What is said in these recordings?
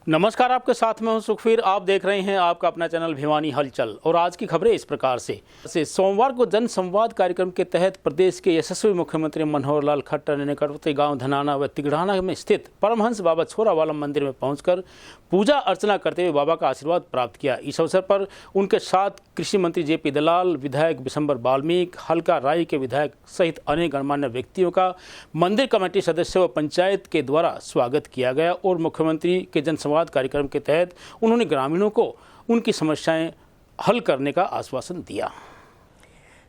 नमस्कार, आपके साथ में हूं सुखवीर। आप देख रहे हैं आपका अपना चैनल भिवानी हलचल। और आज की खबरें इस प्रकार से सोमवार को जन संवाद कार्यक्रम के तहत प्रदेश के यशस्वी मुख्यमंत्री मनोहर लाल खट्टर ने निकटवर्ती गांव धनाना व तिगड़ाना में स्थित परमहंस बाबा छोरावालम मंदिर में पहुंचकर पूजा अर्चना करते हुए बाबा का आशीर्वाद प्राप्त किया। इस अवसर पर उनके साथ कृषि मंत्री जेपी दलाल, विधायक बिशंबर वाल्मीकि, हल्का राई के विधायक सहित अनेक गणमान्य व्यक्तियों का मंदिर कमेटी सदस्यों व पंचायत के द्वारा स्वागत किया गया। और मुख्यमंत्री के जनसंवाद कार्यक्रम के तहत उन्होंने ग्रामीणों को उनकी समस्याएं हल करने का आश्वासन दिया।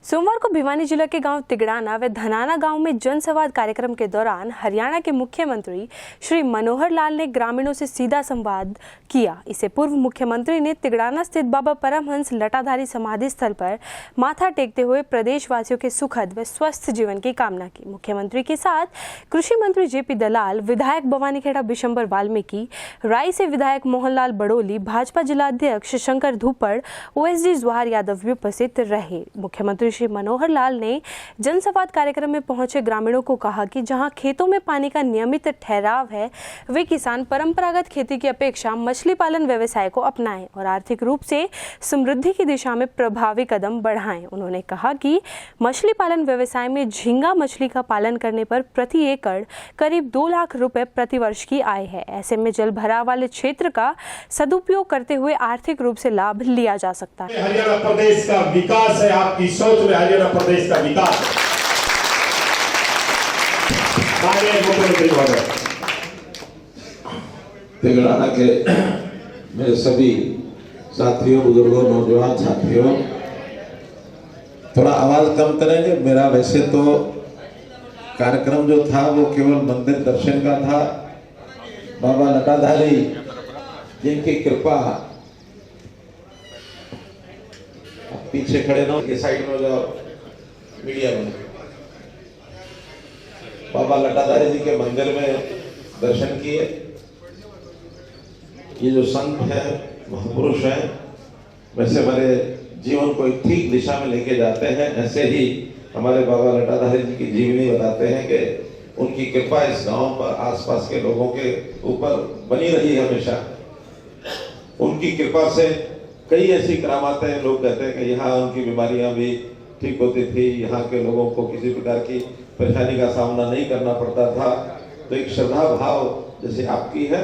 सोमवार को भिवानी जिला के गांव तिगड़ाना व धनाना गांव में जनसंवाद कार्यक्रम के दौरान हरियाणा के मुख्यमंत्री श्री मनोहर लाल ने ग्रामीणों से सीधा संवाद किया। इससे पूर्व मुख्यमंत्री ने तिगड़ाना स्थित बाबा परमहंस लटाधारी समाधि स्थल पर माथा टेकते हुए प्रदेशवासियों के सुखद व स्वस्थ जीवन की कामना की। मुख्यमंत्री के साथ कृषि मंत्री जेपी दलाल, विधायक बवानीखेड़ा बिशंबर वाल्मीकि, राई से विधायक मोहनलाल बड़ोली, भाजपा जिला अध्यक्ष शंकर धूपड़, ओएसडी जवाहर यादव भी उपस्थित रहे। मुख्यमंत्री श्री मनोहर लाल ने जनसंवाद कार्यक्रम में पहुंचे ग्रामीणों को कहा कि जहां खेतों में पानी का नियमित ठहराव है, वे किसान परंपरागत खेती की अपेक्षा मछली पालन व्यवसाय को अपनाएं और आर्थिक रूप से समृद्धि की दिशा में प्रभावी कदम बढ़ाएं। उन्होंने कहा कि मछली पालन व्यवसाय में झींगा मछली का पालन करने पर प्रति एकड़ करीब 2 लाख रुपए प्रति वर्ष की आय है। ऐसे में जल भराव वाले क्षेत्र का सदुपयोग करते हुए आर्थिक रूप से लाभ लिया जा सकता है। हरियाणा प्रदेश का विकास है, आपकी सोच में हरियाणा प्रदेश का विकास है। मुख्यमंत्री महोदय, तिगड़ाना के मेरे सभी साथियों, बुजुर्गों, नौजवान साथियों, थोड़ा आवाज कम करेंगे। मेरा वैसे तो कार्यक्रम जो था वो केवल मंदिर दर्शन का था। बाबा लटाधारी जिनकी कृपा, पीछे खड़े ना, ये साइड में जाओ, मीडिया में, बाबा लटाधारी जी के मंदिर में दर्शन किए। ये जो संत हैं, महापुरुष हैं, वैसे हमारे जीवन को एक ठीक दिशा में लेके जाते हैं। ऐसे ही हमारे बाबा लटाधारी जी की जीवनी बताते हैं कि उनकी कृपा इस गांव पर, आसपास के लोगों के ऊपर बनी रही हमेशा। उनकी कृपा से कई ऐसी करामातें, लोग कहते हैं कि यहाँ उनकी बीमारियां भी ठीक होती थी, यहाँ के लोगों को किसी प्रकार की परेशानी का सामना नहीं करना पड़ता था। तो एक श्रद्धा भाव जैसे आपकी है,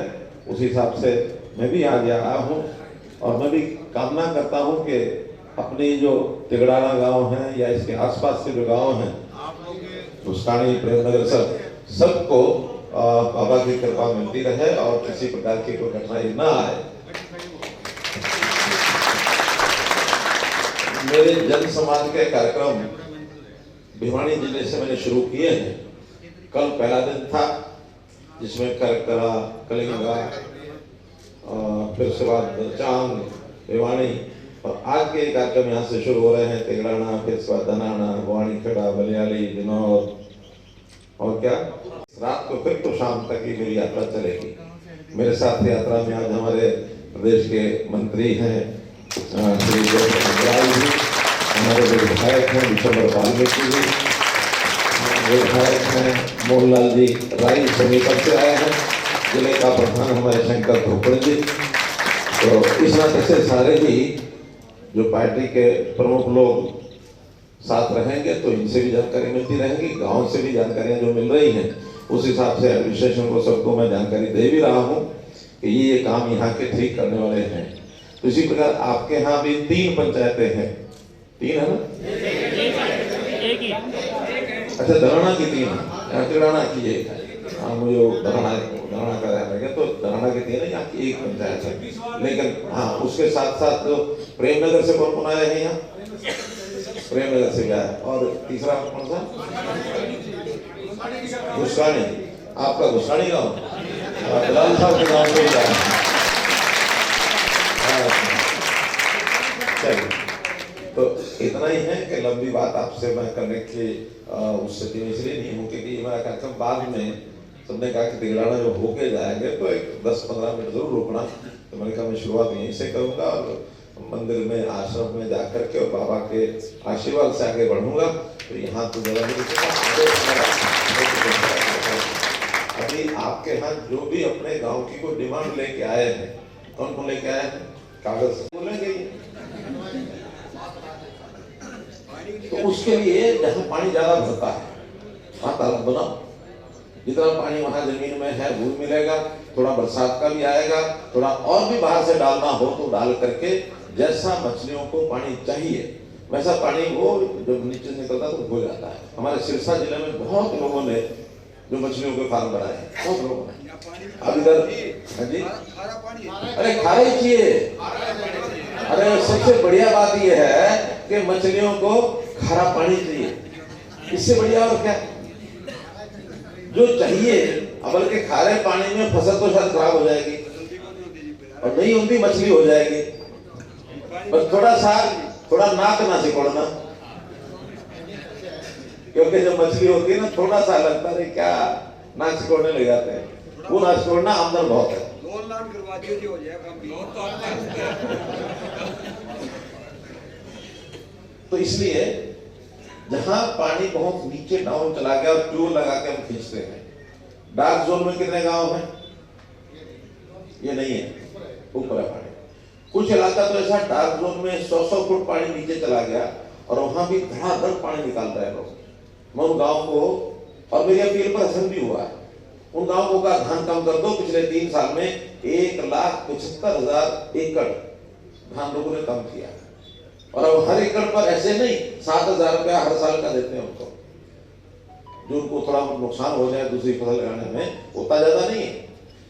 उस हिसाब से मैं भी आज आया हूँ। और मैं भी कामना करता हूँ कि अपनी जो तिगड़ाना गांव है या इसके आसपास के जो गांव हैं, घुसकानी, प्रेमनगर, सबको बाबा की कृपा मिलती रहे और किसी प्रकार की कोई कठिनाई ना आए। मेरे जन समाज के कार्यक्रम भिवानी जिले से मैंने शुरू किए हैं। कल पहला दिन था जिसमें करकरा, कलिंगा, फिर उसके बाद चांग, भिवानी, और आज के कार्यक्रम यहाँ से शुरू हो रहे हैं। तिगड़ाना, फिर उसके बाद धनाना, बवानीखेड़ा, बलियाली, दिनौर, और क्या रात को फिर तो शाम तक ही मेरी यात्रा चलेगी। मेरे साथ यात्रा में आज हमारे प्रदेश के मंत्री हैं श्री जी, हमारे विधायक हैं बिशंबर वाल्मीकि जी, विधायक हैं मोहनलाल जी राई सोनीपत से आए हैं, जिले का प्रधान हमारे शंकर धूपड़ जी। तो इस नाते से सारे ही जो पार्टी के प्रमुख लोग साथ रहेंगे, तो इनसे भी जानकारी मिलती रहेगी, गांव से भी जानकारियां जो मिल रही हैं, उस हिसाब से एडमिनिस्ट्रेशन को सबको मैं जानकारी दे भी रहा हूं कि ये काम यहाँ के ठीक करने वाले हैं। तो इसी प्रकार आपके यहाँ भी 3 पंचायतें हैं, 3 है ना? एक ही। अच्छा, धनाना की 3 है, तिगड़ाना की 1 है। हाँ, मुझे धनाना का ध्यान रखें, तो धनाना की 3 है, यहाँ की 1 पंचायत है। लेकिन हाँ, उसके साथ साथ जो प्रेमनगर से कौन आया है यहाँ? प्रेमनगर से गया है। और तीसरा कौन सा? घुसकानी। आपका घुसकानी गाँव, दलाल साहब के गाँव से गया है। तो इतना ही है कि लंबी बात आपसे मैं करने की उस स्थिति में इसलिए नहीं हूँ क्योंकि मेरा कार्यक्रम बाद में सबने कहा कि तिगड़ाना जो होके जाएंगे तो एक 10-15 मिनट जरूर रुकना। तो मैंने कहा मैं शुरुआत यहीं से करूँगा और मंदिर में, आश्रम में जाकर के और बाबा के आशीर्वाद से आगे बढ़ूंगा। तो यहाँ तो जगह अभी आपके यहाँ जो भी अपने गांव की कोई डिमांड लेके आए हैं, कौन लेके आए हैं? कागज बोलेंगे तो उसके लिए जहाँ पानी ज्यादा भरता है वहां तालाब बनाओ। जितना पानी वहां जमीन में है वो मिलेगा, थोड़ा बरसात का भी आएगा, थोड़ा और भी बाहर से डालना हो तो डाल करके जैसा मछलियों को पानी चाहिए वैसा पानी वो जब नीचे निकलता तो हो जाता है। हमारे सिरसा जिले में बहुत लोगों ने जो मछलियों के फार्म बनाए हैं, बहुत लोगों ने। अब इधर हाँ जी, अरे खाना ही चाहिए। अरे सबसे बढ़िया बात यह है कि मछलियों को खारा पानी चाहिए, इससे बढ़िया और क्या जो चाहिए। बल्कि खारे पानी में फसल तो शायद खराब हो जाएगी और नहीं होती मछली हो जाएगी, पर थोड़ा नाक ना सिकोड़ना, क्योंकि जब मछली होती है ना थोड़ा सा लगता है क्या नाक सिकोड़ने लग जाते हैं, वो नाक सिकोड़ना आमदन बहुत है। तो इसलिए जहां पानी बहुत नीचे डाउन चला गया और ट्यूब लगा के हम खींचते हैं। डार्क जोन में कितने गांव हैं? ये नहीं है, ऊपर है पानी। कुछ इलाका तो ऐसा डार्क जोन में 100 फुट पानी नीचे चला गया और वहां भी धड़ाधड़ पानी निकाल रहे हैं लोग। मैं उन गाँव को, और मेरी अपील पर असर भी हुआ है, उन गाँव को का धान कम कर दो। पिछले 3 साल में 1,75,000 एकड़ धान लोगों ने कम किया और अब हर एकड़ पर ऐसे नहीं 7,000 रुपया हर साल का देते हैं उनको, जो उनको थोड़ा नुकसान हो जाए दूसरी फसल लगाने में, उतना ज्यादा नहीं है।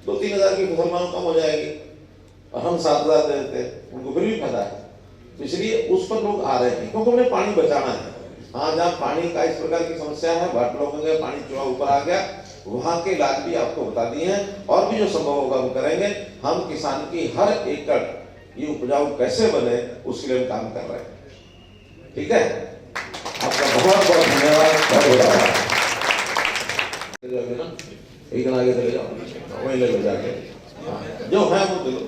2-3 हजार की फसल मानो कम हो जाएगी और हम 7,000 दे देते हैं, उनको फिर भी फायदा है। इसलिए उस पर लोग आ रहे हैं क्योंकि उन्हें पानी बचाना है। हाँ, जहाँ पानी का इस प्रकार की समस्या है, बाट लोगों के पानी चुआ ऊपर आ गया, वहां के इलाज भी आपको बता दिए हैं और भी जो संभव होगा वो करेंगे। हम किसान की हर एकड़ ये उपजाऊ कैसे बने उसके लिए हम काम कर रहे हैं। ठीक है, आपका बहुत बहुत धन्यवाद, बहुत आभार। एक आगे चले जाओ, वहीं ले लो जाके, जो है वो दे लो,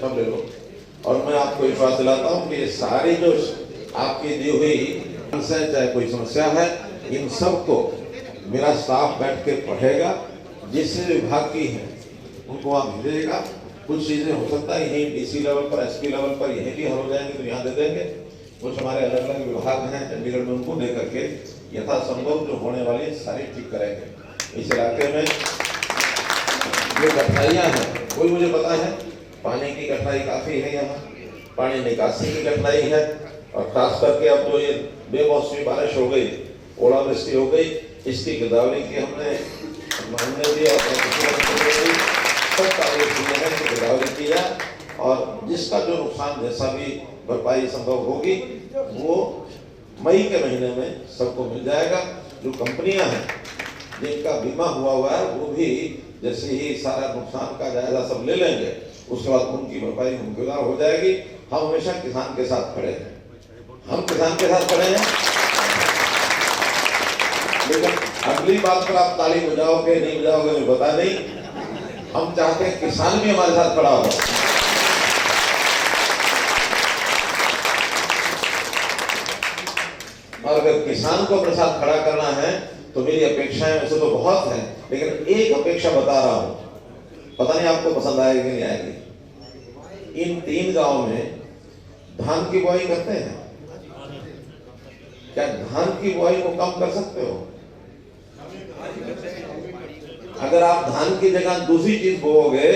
सब ले लो। और मैं आपको विश्वास दिलाता हूँ कि ये सारी जो आपकी दी हुई चाहे कोई समस्या है, इन सबको मेरा स्टाफ बैठ के पढ़ेगा। जिस विभाग की है उनको आप भेजेगा। कुछ चीजें हो सकता है यही डीसी लेवल पर, एसपी लेवल पर यही भी हल हो जाएंगे तो यहाँ दे देंगे। कुछ हमारे अलग अलग विभाग हैं चंडीगढ़ में, उनको दे करके यथासंभव जो होने वाली सारी ठीक करेंगे। इस इलाके में जो कठिनाइयाँ हैं कोई मुझे पता है, पानी की कठिनाई काफी है, यहाँ पानी निकासी की कठिनाई है और खास करके अब जो ये बेमौसमी बारिश हो गई, ओलावृष्टि हो गई, इसकी गिरदावरी की हमने भी सब कार्य किए हैं कि गिरदावरी की जाए और जिसका जो नुकसान जैसा भी भरपाई संभव होगी वो मई के महीने में सबको मिल जाएगा। जो कंपनियां हैं जिनका बीमा हुआ है वो भी जैसे ही सारा नुकसान का जायजा सब ले लेंगे उसके बाद उनकी भरपाई मुमकिन हो जाएगी। हम हमेशा किसान के साथ खड़े हैं, हम किसान के साथ खड़े हैं। लेकिन अगली बात पर आप ताली बजाओगे नहीं बजाओगे मुझे पता नहीं, हम चाहते हैं किसान भी हमारे साथ खड़ा हो। और अगर किसान को अपने साथ खड़ा करना है तो मेरी अपेक्षाएं वैसे तो बहुत हैं, लेकिन एक अपेक्षा बता रहा हूं, पता नहीं आपको पसंद आएगी कि नहीं आएगी। इन 3 गांव में धान की बुआई करते हैं, क्या धान की बुआई को कम कर सकते हो? अगर आप धान की जगह दूसरी चीज बोओगे,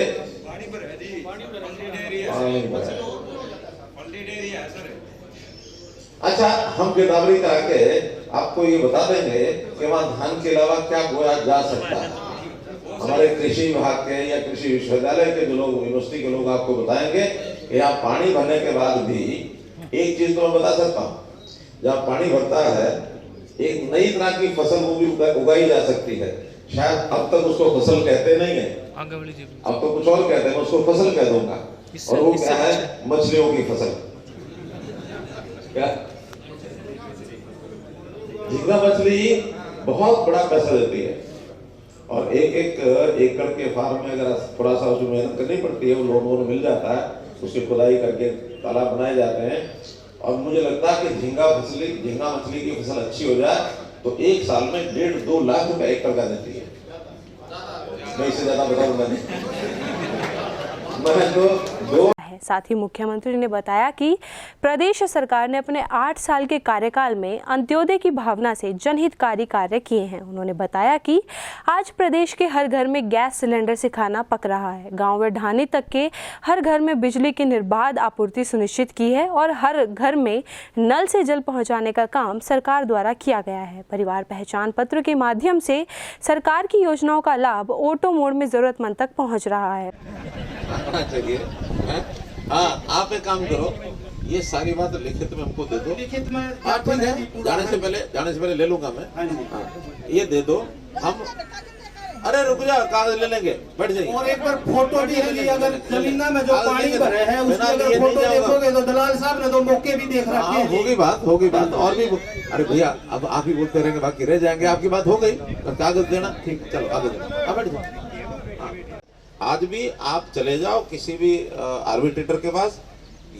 अच्छा हम गिरदावरी करा के आपको ये बता देंगे कि वहां धान के अलावा क्या बोया जा सकता है। हमारे कृषि विभाग के या कृषि विश्वविद्यालय के जो लोग, यूनिवर्सिटी के लोग आपको बताएंगे कि यहाँ पानी भरने के बाद भी एक चीज तो मैं बता सकता हूँ, जहाँ पानी भरता है एक नई तरह की फसल वो भी उगाई जा सकती है। शायद अब तक उसको फसल कहते नहीं है, अब तो कुछ और कहते हैं, मैं उसको फसल कह दूंगा। और वो क्या है? मछलियों की फसल। क्या झींगा मछली बहुत बड़ा पैसा देती है और एक एकड़ के फार्म में अगर थोड़ा सा उसमें मेहनत करनी पड़ती है, वो लोन मिल जाता है, उसकी खुदाई करके तालाब बनाए जाते हैं। और मुझे लगता है कि झींगा मछली की फसल अच्छी हो जाए तो 1 साल में 1.5-2 लाख रुपए एकड़ का देती है। मैं इससे ज्यादा बताऊंगा नहीं। मैं दो साथ ही मुख्यमंत्री ने बताया कि प्रदेश सरकार ने अपने 8 साल के कार्यकाल में अंत्योदय की भावना से जनहितकारी कार्य किए हैं। उन्होंने बताया कि आज प्रदेश के हर घर में गैस सिलेंडर से खाना पक रहा है। गांव व ढाणी तक के हर घर में बिजली की निर्बाध आपूर्ति सुनिश्चित की है और हर घर में नल से जल पहुंचाने का काम सरकार द्वारा किया गया है। परिवार पहचान पत्र के माध्यम से सरकार की योजनाओं का लाभ ऑटो मोड में जरूरतमंद तक पहुँच रहा है। हाँ, आप एक काम करो, ये सारी बात लिखित में हमको दे दो। लिखित में ठीक है, जाने से पहले ले लूंगा मैं। हाँ, ये दे दो हम। अरे रुक जाओ, कागज ले लेंगे, बैठ जाइए। और एक बार फोटो भी ले ली, अगर जमीना में जो पानी भरे है उसकी अगर फोटो देखोगे तो दलाल साहब ने तो मौके भी देख रखे हैं। होगी बात और भी। अरे भैया, अब आप ही बोलते रहेंगे, बाकी रह जाएंगे। आपकी बात हो गई, कागज देना ठीक, चलो कागज देना, बैठ जाओ। आज भी आप चले जाओ किसी भी आर्बिट्रेटर के पास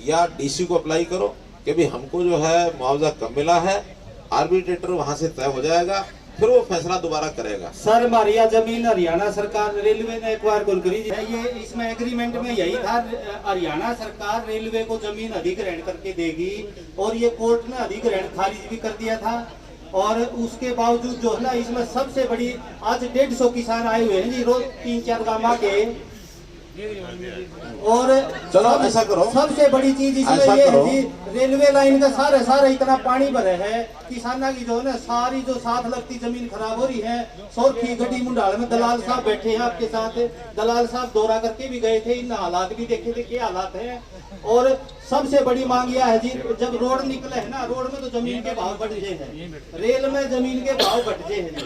या डीसी को अप्लाई करो कि भी हमको जो है मुआवजा कम मिला है। आर्बिट्रेटर वहां से तय हो जाएगा, फिर वो फैसला दोबारा करेगा। सर, हमारी जमीन हरियाणा सरकार रेलवे ने एक बार करी है, ये इसमें एग्रीमेंट में यही था, हरियाणा सरकार रेलवे को जमीन अधिग्रहण करके देगी और ये कोर्ट ने अधिग्रहण खारिज भी कर दिया था। और उसके बावजूद जो है ना, इसमें सबसे बड़ी आज 150 किसान आए हुए हैं जी, रोज 3-4 गांव के। और चलो ऐसा करो, सबसे बड़ी चीज इसमें ये है जी, रेलवे लाइन का सारे इतना पानी भरे है, किसाना की जो है ना सारी जो साथ लगती जमीन खराब हो रही है। सोरखी गड्डी मुंडाल में दलाल साहब बैठे हैं आपके साथ, दलाल साहब दौरा करके भी गए थे, इन हालात भी देखे थे क्या हालात है। और सबसे बड़ी मांग यह है जी, जब रोड निकले है ना, रोड में तो जमीन के भाव बढ़ गए हैं, रेल में जमीन के भाव बढ़ गए हैं जी।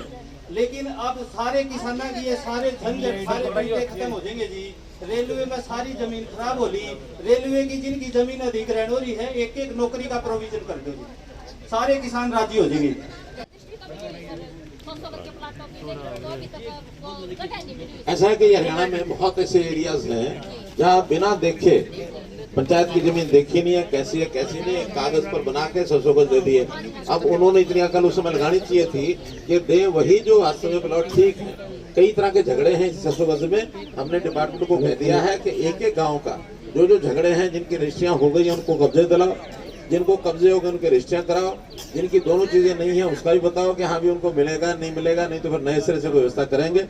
लेकिन अब सारे किसाना की ये सारे झंझट सारे पंटे खत्म हो जाएंगे जी। रेलवे में सारी जमीन खराब हो रही, रेलवे की जिनकी जमीन अधिग्रहण हो रही है, एक नौकरी का प्रोविजन कर दो जी, सारे किसान राजी हो जाएंगे। ऐसा है कि हरियाणा में बहुत ऐसे एरियाज हैं जहाँ बिना देखे पंचायत की जमीन देखी नहीं है, कैसी नहीं, कागज पर बना के 100 गज दे दिए। अब उन्होंने इतनी अकल उस समय लगानी चाहिए थी कि दे वही जो वास्तव में प्लॉट ठीक है। कई तरह के झगड़े हैं 600 गज में। हमने डिपार्टमेंट को कह दिया है कि एक गांव का जो झगड़े हैं, जिनकी रजिस्ट्रियां हो गई हैं उनको कब्जे दिलाओ, जिनको कब्जे हो गए उनके रजिस्ट्रियां कराओ, जिनकी दोनों चीजें नहीं है उसका भी बताओ कि हाँ भी उनको मिलेगा, नहीं तो फिर नए सिरे से व्यवस्था करेंगे।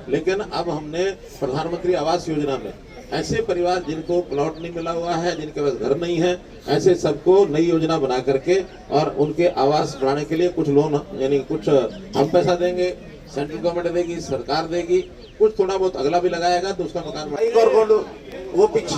लेकिन अब हमने प्रधानमंत्री आवास योजना में ऐसे परिवार जिनको प्लॉट नहीं मिला हुआ है, जिनके पास घर नहीं है, ऐसे सबको नई योजना बना करके और उनके आवास बनाने के लिए कुछ लोन, यानी कुछ हम पैसा देंगे, सेंट्रल गवर्नमेंट देगी, सरकार देगी, कुछ थोड़ा बहुत अगला भी लगाएगा तो उसका मकान। वो पीछे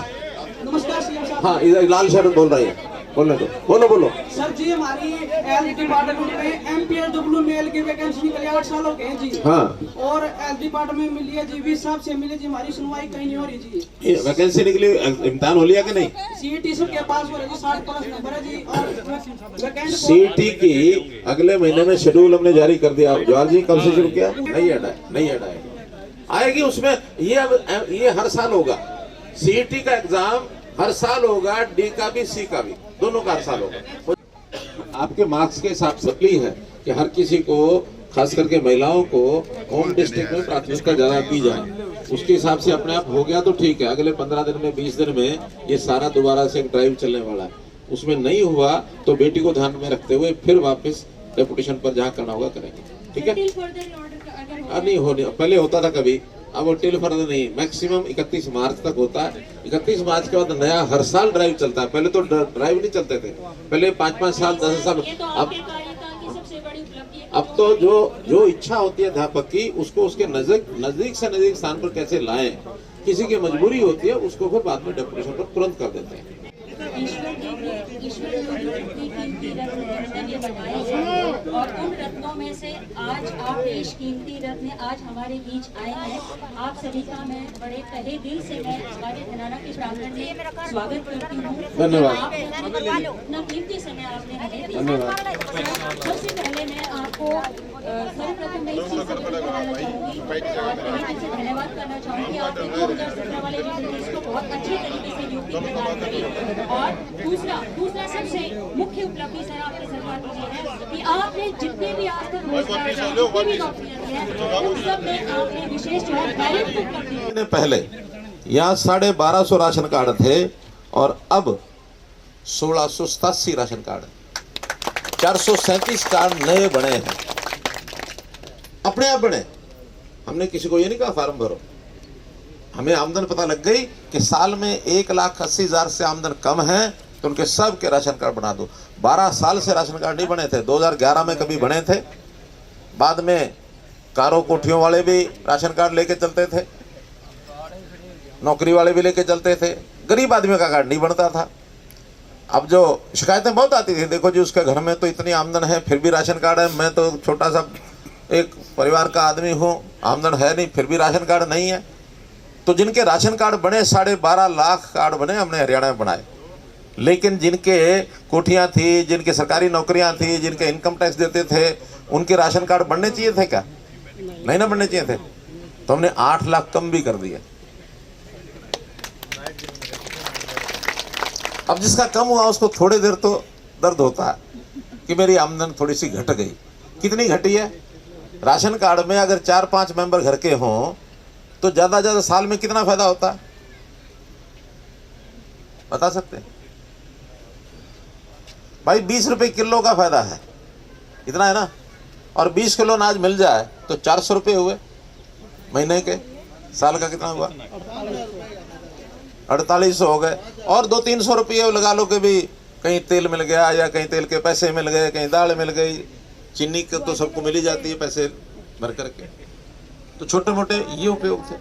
नमस्कार सीएम साहब। हाँ, इधर लाल शर्ट बोल रही है, बोलो। सर जी, हमारी हेल्थ डिपार्टमेंट में MPLW मेल की वैकेंसी निकली 8 साल हो गए जी। हाँ। और हेल्थ डिपार्टमेंट में मिली है जी, 20 साहब से मिले जी, हमारी सुनवाई कहीं नहीं हो रही जी। वैकेंसी निकली, इम्तिहान हो लिया कि नहीं? CET सबके पास हो रहा जी, 60+ नंबर है जी। और CET की अगले महीने में शेड्यूल हमने जारी कर दिया। जवाहर जी कब से शुरू किया? नहीं हटा है, आएगी उसमें। ये हर साल होगा, CET का एग्जाम हर साल होगा, D का भी C का भी, दोनों का हर साल होगा। आपके मार्क्स के हिसाब से है कि हर किसी को, खास करके महिलाओं को, होम डिस्ट्रिक्ट में प्राथमिकता ज्यादा दी जाए। उसके हिसाब से अपने आप हो गया तो ठीक है। अगले 15 दिन में, 20 दिन में ये सारा दोबारा से एक ड्राइव चलने वाला है। उसमें नहीं हुआ तो बेटी को ध्यान में रखते हुए फिर वापस डेपुटेशन पर जहाँ करना होगा करेंगे, ठीक है? नहीं होने, पहले होता था कभी, अब वो टिल फर्दर नहीं, मैक्सिमम 31 मार्च तक होता है। 31 मार्च के बाद नया हर साल ड्राइव चलता है। पहले तो ड्राइव नहीं चलते थे, पहले 5-5 साल 10 साल। अब तो जो इच्छा होती है अध्यापक की, उसको उसके नजदीक से नजदीक स्थान पर कैसे लाएं, किसी की मजबूरी होती है, उसको फिर बाद में डेपुटेशन पर तुरंत कर देते हैं। ईश्वर की कीमती रत्न जितने भी बनाए हैं, और उन रत्नों में से आज आप बेशकीमती रत्न आज हमारे बीच आए हैं। आप सभी का मैं बड़े तहे दिल से मैं हमारे धनाना के प्रांगण में स्वागत करती हूँ। धन्यवाद। अपना कीमती समय आपने हमें दिया। सबसे पहले मैं आपको सर्वप्रथम मैं एक चीज़ धन्यवाद करना चाहूँगी, आपने 2017 वाले रिजल्ट को बहुत अच्छे तरीके से ड्यूटी प्रदान करी। और दूसरा सबसे मुख्य उपलब्धि सर आपकी सरकार की ये है कि आपने जितने भी आज तक रोजगार जितनी भी नौकरियां दी हैं उन सब में आपने विशेष जो है मेरिट को उपलब्धि। पहले यहाँ 1250 राशन कार्ड थे और अब 1687 राशन कार्ड, 437 कार्ड नए बने हैं, अपने आप बने। हमने किसी को ये नहीं कहा फार्म भरो। हमें आमदन पता लग गई कि साल में 1,80,000 से आमदन कम है तो उनके सब के राशन कार्ड बना दो। 12 साल से राशन कार्ड नहीं बने थे, 2011 में कभी बने थे, बाद में कारों कोठियों वाले भी राशन कार्ड लेके चलते थे, नौकरी वाले भी लेके चलते थे, गरीब आदमी का कार्ड नहीं बनता था। अब जो शिकायतें बहुत आती थी, देखो जी उसके घर में तो इतनी आमदन है फिर भी राशन कार्ड है, मैं तो छोटा सा एक परिवार का आदमी हूँ, आमदन है नहीं फिर भी राशन कार्ड नहीं है। तो जिनके राशन कार्ड बने 12.5 लाख कार्ड बने हमने हरियाणा में बनाए, लेकिन जिनके कोठियाँ थी, जिनके सरकारी नौकरियाँ थी, जिनके इनकम टैक्स देते थे, उनके राशन कार्ड बनने चाहिए थे क्या? नहीं ना बनने चाहिए थे, तो हमने 8 लाख कम भी कर दिए। अब जिसका कम हुआ उसको थोड़ी देर तो दर्द होता है कि मेरी आमदन थोड़ी सी घट गई। कितनी घटी है? राशन कार्ड में अगर 4-5 मेंबर घर के हों तो ज़्यादा ज़्यादा साल में कितना फायदा होता है बता सकते हैं? भाई 20 रुपये किलो का फायदा है, इतना है ना। और 20 किलो अनाज मिल जाए तो 400 रुपये हुए महीने के, साल का कितना हुआ? 4800 हो गए। और 200-300 रुपये लगा लो कि भी कहीं तेल मिल गया या कहीं तेल के पैसे मिल गए, कहीं दाल मिल गई, चीनी के तो सबको मिल ही जाती है पैसे भर करके, तो छोटे मोटे ये उपयोग थे।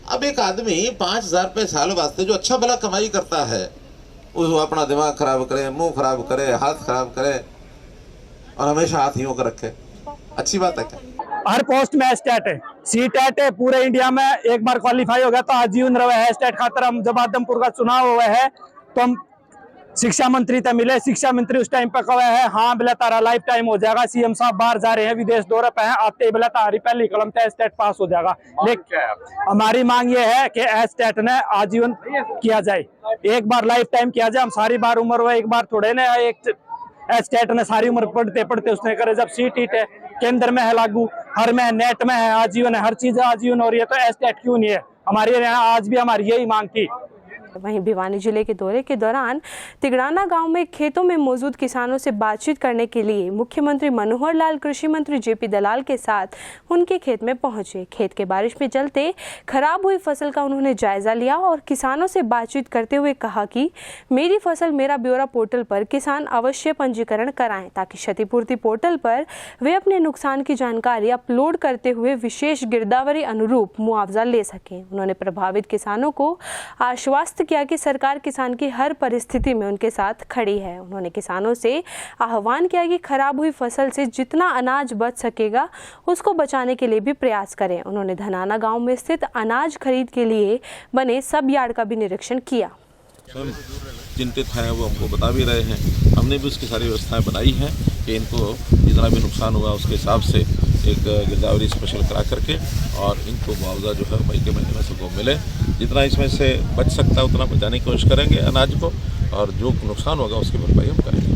अब एक आदमी 5,000 रुपये साल वास्ते जो अच्छा भला कमाई करता है वो अपना दिमाग खराब करे, मुंह खराब करे, हाथ खराब करे और हमेशा हाथ यूं कर रखे, अच्छी बात है क्या? हर पोस्ट में स्टेट है, सीटेट है, पूरे इंडिया में एक बार क्वालिफाई हो गया तो आजीवन रहे है स्टेट खातर। हम जब आदमपुर का चुनाव हुआ है तो हम शिक्षा मंत्री तक मिले, शिक्षा मंत्री उस टाइम पे कहे है हाँ बोला तारा लाइफ टाइम हो जाएगा, सीएम साहब बाहर जा रहे हैं, विदेश दौरे पे हैं, आते ही बोला तारी पहली कलम पे स्टेट पास हो जाएगा। लेकिन हमारी मांग ये है कि स्टेट ने आजीवन किया जाए, एक बार लाइफ टाइम किया जाए। हम सारी बार उम्र हुआ एक बार थोड़े ना, एक स्टेट ने सारी उम्र पढ़ते पढ़ते उसने करे। जब सीटीट है केंद्र में है लागू, हर में नेट में है, आजीवन है, हर चीज आजीवन हो रही है, तो स्टेट क्यों नहीं है? हमारी आज भी हमारी यही मांग थी। वहीं भिवानी जिले के दौरे के दौरान तिगड़ाना गांव में खेतों में मौजूद किसानों से बातचीत करने के लिए मुख्यमंत्री मनोहर लाल कृषि मंत्री जेपी दलाल के साथ उनके खेत में पहुंचे। खेत के बारिश में चलते खराब हुई फसल का उन्होंने जायजा लिया और किसानों से बातचीत करते हुए कहा कि मेरी फसल मेरा ब्यौरा पोर्टल पर किसान अवश्य पंजीकरण कराएं ताकि क्षतिपूर्ति पोर्टल पर वे अपने नुकसान की जानकारी अपलोड करते हुए विशेष गिरदावरी अनुरूप मुआवजा ले सकें। उन्होंने प्रभावित किसानों को आश्वस्त किया कि सरकार किसान की हर परिस्थिति में उनके साथ खड़ी है। उन्होंने किसानों से आह्वान किया कि खराब हुई फसल से जितना अनाज बच सकेगा उसको बचाने के लिए भी प्रयास करें। उन्होंने धनाना गांव में स्थित अनाज खरीद के लिए बने सब यार्ड का भी निरीक्षण किया। स्वयं चिंतित हैं, वो हमको बता भी रहे हैं। हमने भी उसकी सारी व्यवस्थाएं बनाई हैं कि इनको जितना भी नुकसान हुआ उसके हिसाब से एक गिरदावरी स्पेशल करा करके और इनको मुआवजा जो है मई के महीने में सबको मिले। जितना इसमें से बच सकता है उतना बचाने की कोशिश करेंगे अनाज को, और जो नुकसान होगा उसकी भरपाई हम करेंगे।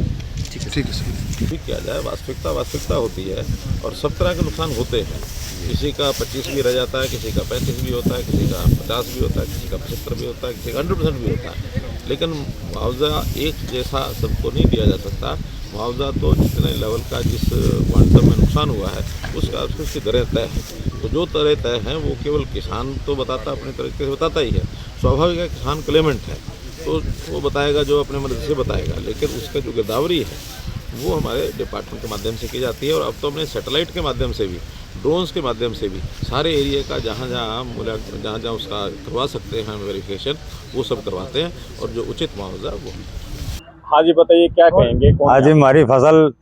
ठीक है सर, भी किया जाए। वास्तविकता होती है और सब तरह के नुकसान होते हैं। किसी का 25 भी रह जाता है, किसी का 35 भी होता है, किसी का 50 भी होता है, किसी का 75 भी होता है, किसी का 100% भी होता है। लेकिन मुआवजा एक जैसा सबको नहीं दिया जा सकता। मुआवजा तो जितने लेवल का जिस क्वांटम में नुकसान हुआ है उसका उसकी दरें तय है। तो जो दरें तय हैं वो केवल किसान तो बताता, अपने तरीके से बताता ही है। स्वाभाविक है, किसान क्लेमेंट है तो वो बताएगा जो अपने मदद से बताएगा, लेकिन उसका जो गिरदावरी है वो हमारे डिपार्टमेंट के माध्यम से की जाती है। और अब तो अपने सैटेलाइट के माध्यम से भी, ड्रोन्स के माध्यम से भी सारे एरिया का जहाँ जहाँ उसका करवा सकते हैं वेरिफिकेशन वो सब करवाते हैं और जो उचित मुआवजा वो। हाँ जी बताइए क्या कहेंगे? हाँ जी, हमारी फसल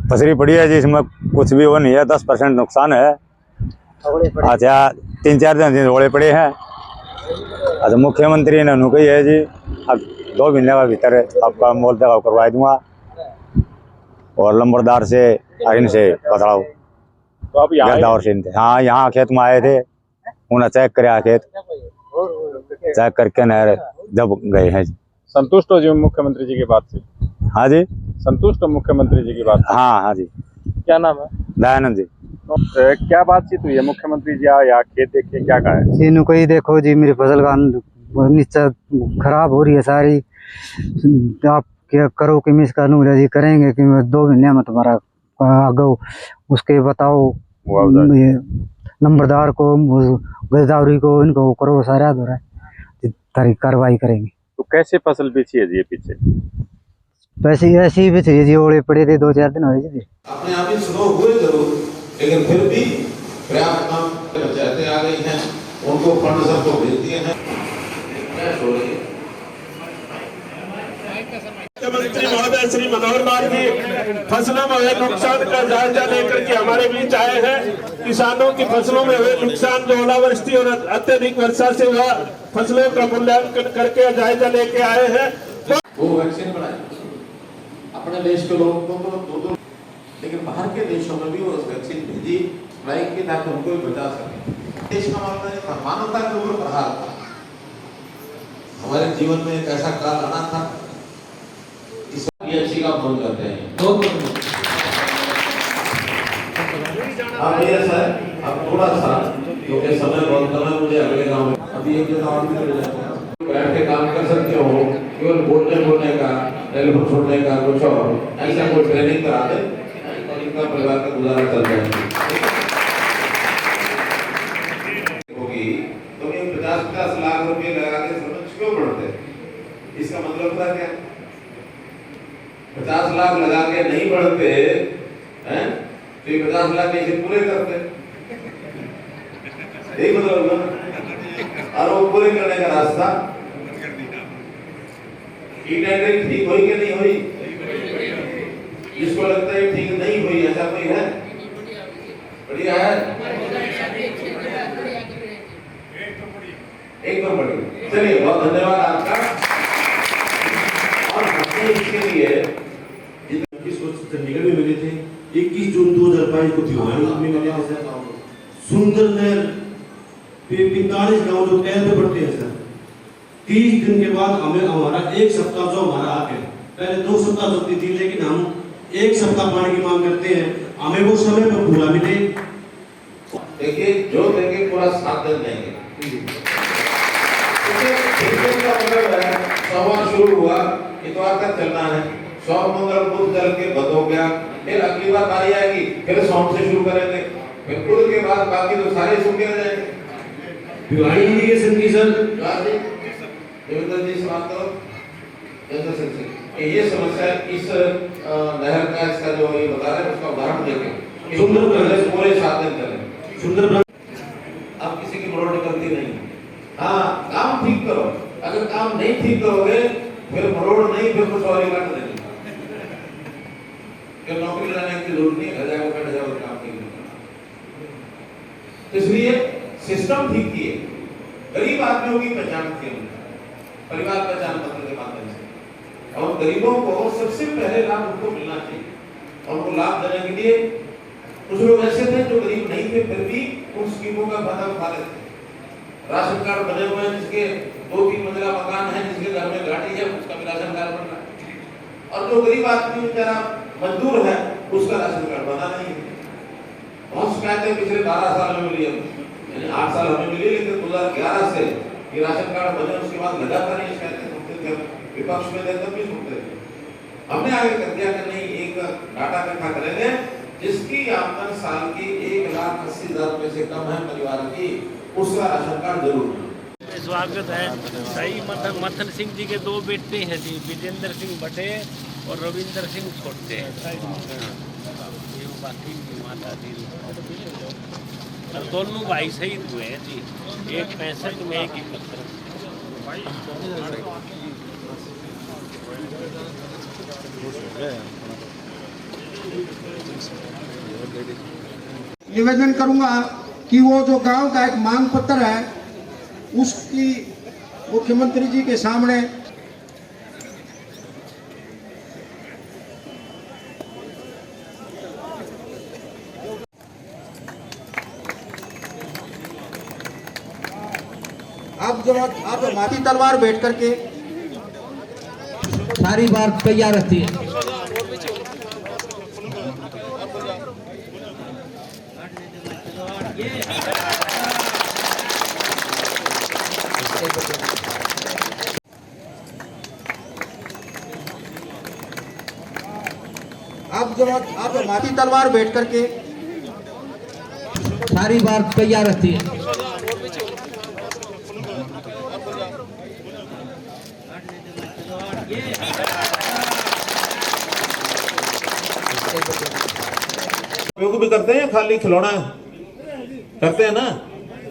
पसरी पड़ी है जी, इसमें कुछ भी वो नहीं है, 10% नुकसान है। अच्छा 3-4 दिन रोड़े पड़े हैं। अच्छा मुख्यमंत्री ने उनको कही है जी अब 2 महीने के भीतर आपका मोल दगाव करवा दूंगा और लंबरदार से आइन से बदलाव तो आप यहाँ गिरदावर सीन थे। हाँ, यहाँ खेत में आए थे, उन्हें चेक कराया खेत, चेक करके नहर जब गए हैं जी। संतुष्ट हो जी मुख्यमंत्री जी की बात से? हाँ जी, संतुष्ट हो मुख्यमंत्री जी की बात से? हाँ जी। क्या नाम है? दयानंद जी। क्या बातचीत हुई है? मुख्यमंत्री जी आए, यहाँ खेत देखे, क्या कहा है? इनको ही देखो जी, मेरी फसल का नीचे खराब हो रही है सारी, आप क्या करो कि इसका अनुग्रह जी करेंगे कि 2 महीने में तुम्हारा आगे उसके बताओ ये नंबरदार को, गिरदावरी को, इनको करो, सारा दो तारी कार्रवाई करेंगे। तो कैसे फसल बेची है जी ये पीछे? पैसे ऐसे ही बेच रही जी, ओले पड़े थे 2-4 दिन हुए जी। अपने आप ही स्लो हुए जरूर, लेकिन फिर भी पर्याप्त काम पंचायतें आ गई हैं, उनको फंड सबको भेज दिए हैं। मुख्यमंत्री महोदय श्री मनोहर लाल जी फसलों में हुए नुकसान का जायजा लेकर के हमारे बीच आए हैं। किसानों की फसलों में हुए नुकसान, जो ओलावृष्टि और अत्यधिक वर्षा से हुआ, फसलों का मूल्यांकन करके जायजा लेके आए हैं। वो वैक्सीन बनाए अपने देश के लोगों को तो 2-2, लेकिन बाहर के देशों में भी वो वैक्सीन भेजी फ्लाइंग की, ताकि उनको भी बचा सके। देश का मामला नहीं था, मानवता के ऊपर प्रहार था। हमारे जीवन में एक ऐसा काल आना था, अच्छी का फोन करते हैं। अब थोड़ा सा क्योंकि समय बहुत कम है, मुझे अगले गांव में अभी एक जगह और भी मिल जाता है, बैठ के काम कर सकते हो, केवल बोलने का, टेलीफोन छोड़ने का, कुछ और ऐसा कोई ट्रेनिंग करा दे और इनका परिवार का गुजारा चल जाएगा। होगी तो ये 50-50 लाख रुपए लगा के समझ क्यों बढ़ते? इसका मतलब था क्या? 50 लाख लगा के नहीं बढ़ते हैं तो ये 50 लाख ऐसे पूरे करते, यही मतलब ना। और वो पूरे करने का रास्ता टेंडरिंग ठीक हुई कि नहीं हुई? जिसको लगता है ठीक नहीं हुई, ऐसा कोई है? बढ़िया है, एकदम बढ़िया। चलिए, बहुत धन्यवाद आपका। और हमने इसके लिए चंडीगढ़ में मिले थे, 21 जून 2022 को भिवानी में मिले थे सर। सुंदर नहर 45 गांव जो तहर पे पड़ते हैं सर। 30 दिन के बाद हमें हमारा 1 सप्ताह जो हमारा आ गया, पहले 2 सप्ताह चलती थी, लेकिन हम 1 सप्ताह पानी की मांग करते हैं, हमें वो समय पर पूरा मिले। देखिए, जो देंगे पूरा साथ देंगे। सोमवार शुरू हुआ, इतवार तक चलना है। सोम मंगल बुध चल के बंद हो गया, फिर अगली बार बारी आएगी, फिर सोम से शुरू करेंगे, फिर बुध के बाद बाकी तो सारे सूखे रह जाएंगे। भिवानी इरिगेशन की सर, देवेंद्र जी से बात करो। ये समस्या इस नहर का, इसका जो ये बता रहे हैं उसका उदाहरण देखें। सुंदर पूरे 7 दिन चले, सुंदर। अब किसी की मरोड़ निकलती नहीं। हाँ, काम ठीक करो, अगर काम नहीं ठीक करोगे फिर मरोड़ नहीं, फिर कुछ और ही काट देंगे। फिर नौकरी लगाने की जरूरत नहीं, घर जाकर बैठ जाओ, काम ठीक नहीं करना। इसलिए सिस्टम ठीक किए, गरीब आदमियों की पहचान की, परिवार पहचान पत्र के माध्यम से, और गरीबों को सबसे पहले लाभ उनको मिलना चाहिए। और उनको लाभ देने के लिए कुछ लोग ऐसे थे जो गरीब नहीं थे, फिर भी उन स्कीमों का फायदा उठा लेते। राशन कार्ड बने हुए हैं, जिसके 2-3 मंजिला मकान है, जिसके घर में गाड़ी है, उसका भी राशन कार्ड बन रहा है। और जो गरीब आदमी बेचारा मजदूर है, उसका राशन कार्ड बना नहीं है। बहुत शिकायतें पिछले 12 साल में मिली, यानी 8 साल हमें मिली, लेकिन 2011 से ये राशन कार्ड बने उसके बाद लगातार ये शिकायतें सुनते थे, विपक्ष में थे तब भी सुनते थे। हमने आगे कर दिया कि नहीं, एक डाटा इकट्ठा करेंगे जिसकी आमदन साल की 1,80,000 रुपए से कम है परिवार की, उसका राशन कार्ड जरूर। स्वागत है। सही मथन सिंह जी के 2 बेटे हैं जी, विजेंद्र सिंह बटे और रविंद्र सिंह छोटे हैं। ये बाकी माता जी और दोनों भाई शहीद हुए हैं जी, एक 65 में, एक 71। निवेदन करूंगा कि वो जो गांव का एक मांग पत्र है उसकी मुख्यमंत्री जी के सामने अब जो आप माथी तलवार बैठ करके सारी बात तैयार रहती है। अब जो आप माथी तलवार बैठ करके सारी बात तैयार रहती है। उपयोग भी करते हैं, खाली खिलौना करते हैं ना।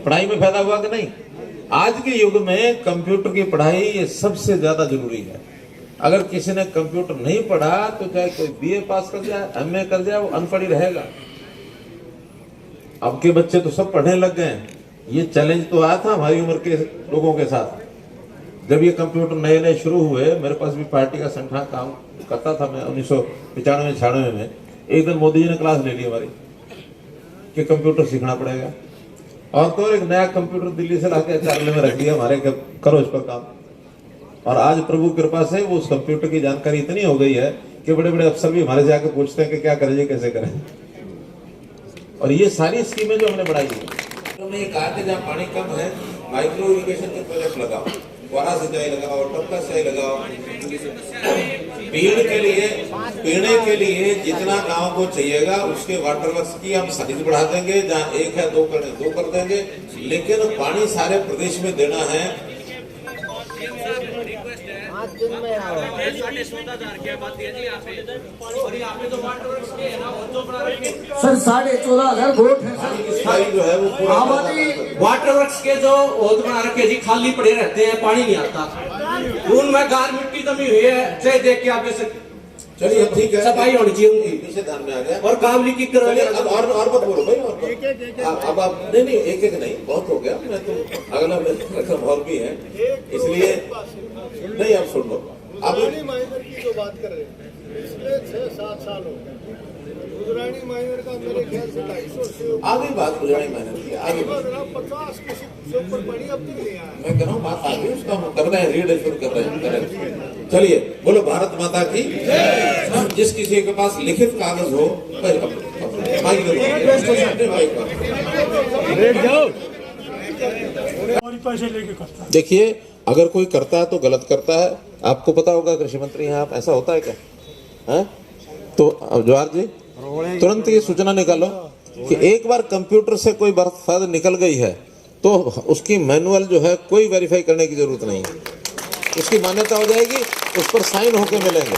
पढ़ाई में फायदा हुआ कि नहीं? आज के युग में कंप्यूटर की पढ़ाई ये सबसे ज्यादा जरूरी है। अगर किसी ने कंप्यूटर नहीं पढ़ा तो चाहे कोई बीए पास कर जाए, एमए कर जाए, वो अनपढ़ ही रहेगा। अब के बच्चे तो सब पढ़ने लग गए हैं। ये चैलेंज तो आया था हमारी उम्र के लोगों के साथ। जब ये कंप्यूटर नए नए शुरू हुए, मेरे पास भी पार्टी का संगठन काम करता था मैं 1995-96 में। एक दिन मोदी जी ने क्लास ले ली हमारी कि कंप्यूटर सीखना पड़ेगा, और तो एक नया कंप्यूटर दिल्ली से लाके चार्ले में रख दिया हमारे, करो इस पर काम। और आज प्रभु की कृपा से वो उस कंप्यूटर की जानकारी इतनी हो गई है कि बड़े बड़े अफसर भी हमारे से आके पूछते हैं कि क्या करें, कैसे करें। और ये सारी स्कीमें जो हमने बढ़ाई है, हमने ये कहा कि जहाँ पानी कम है माइक्रो इरिगेशन के प्रोजेक्ट लगाओ, फुहारा सिंचाई लगाओ, टपका सिंचाई लगाओ। पीने के लिए जितना गांव को चाहिएगा उसके वाटर वर्क्स की हम साइज बढ़ा देंगे। जहाँ 1 है 2 करने 2 कर देंगे, लेकिन पानी सारे प्रदेश में देना है। सर 14,500 वोट है सर। जो है वो आबादी वाटर वर्क्स के जो ओद बना रखे जी खाली पड़े रहते हैं, पानी नहीं आता। उनमें गार मिट्टी जमी हुई है, चाहे देख के आप चलिए ठीक है, सफाई होनी चाहिए उनकी। पीछे ध्यान में आ गया। और काम लिखी कराने और मत बोलो भाई, और अब आप नहीं एक नहीं, बहुत हो गया। मैं तो अगला रकम और भी है, इसलिए नहीं आप सुन लो। अब की जो बात कर रहे हैं, पिछले 6-7 साल हो गए गुजरानी माइनर का मेरे ख्याल से 250 से आगे बात गुजरानी माइनर की आगे 50 से ऊपर पानी अब तक नहीं आया। मैं कह रहा हूँ बात आगे उसका हम कर रहे हैं, रीडेफिन कर रहे हैं। चलिए बोलो भारत माता की। जिस किसी के पास लिखित कागज हो पैसे लेके करता। देखिए, अगर कोई करता है तो गलत करता है। आपको पता होगा कृषि मंत्री हैं आप, ऐसा होता है क्या? है तो जवाहर जी तुरंत ये सूचना निकालो कि एक बार कंप्यूटर से कोई बर्फ निकल गई है तो उसकी मैनुअल जो है कोई वेरीफाई करने की जरूरत नहीं है, उसकी मान्यता हो जाएगी, उस पर साइन होके मिलेंगे।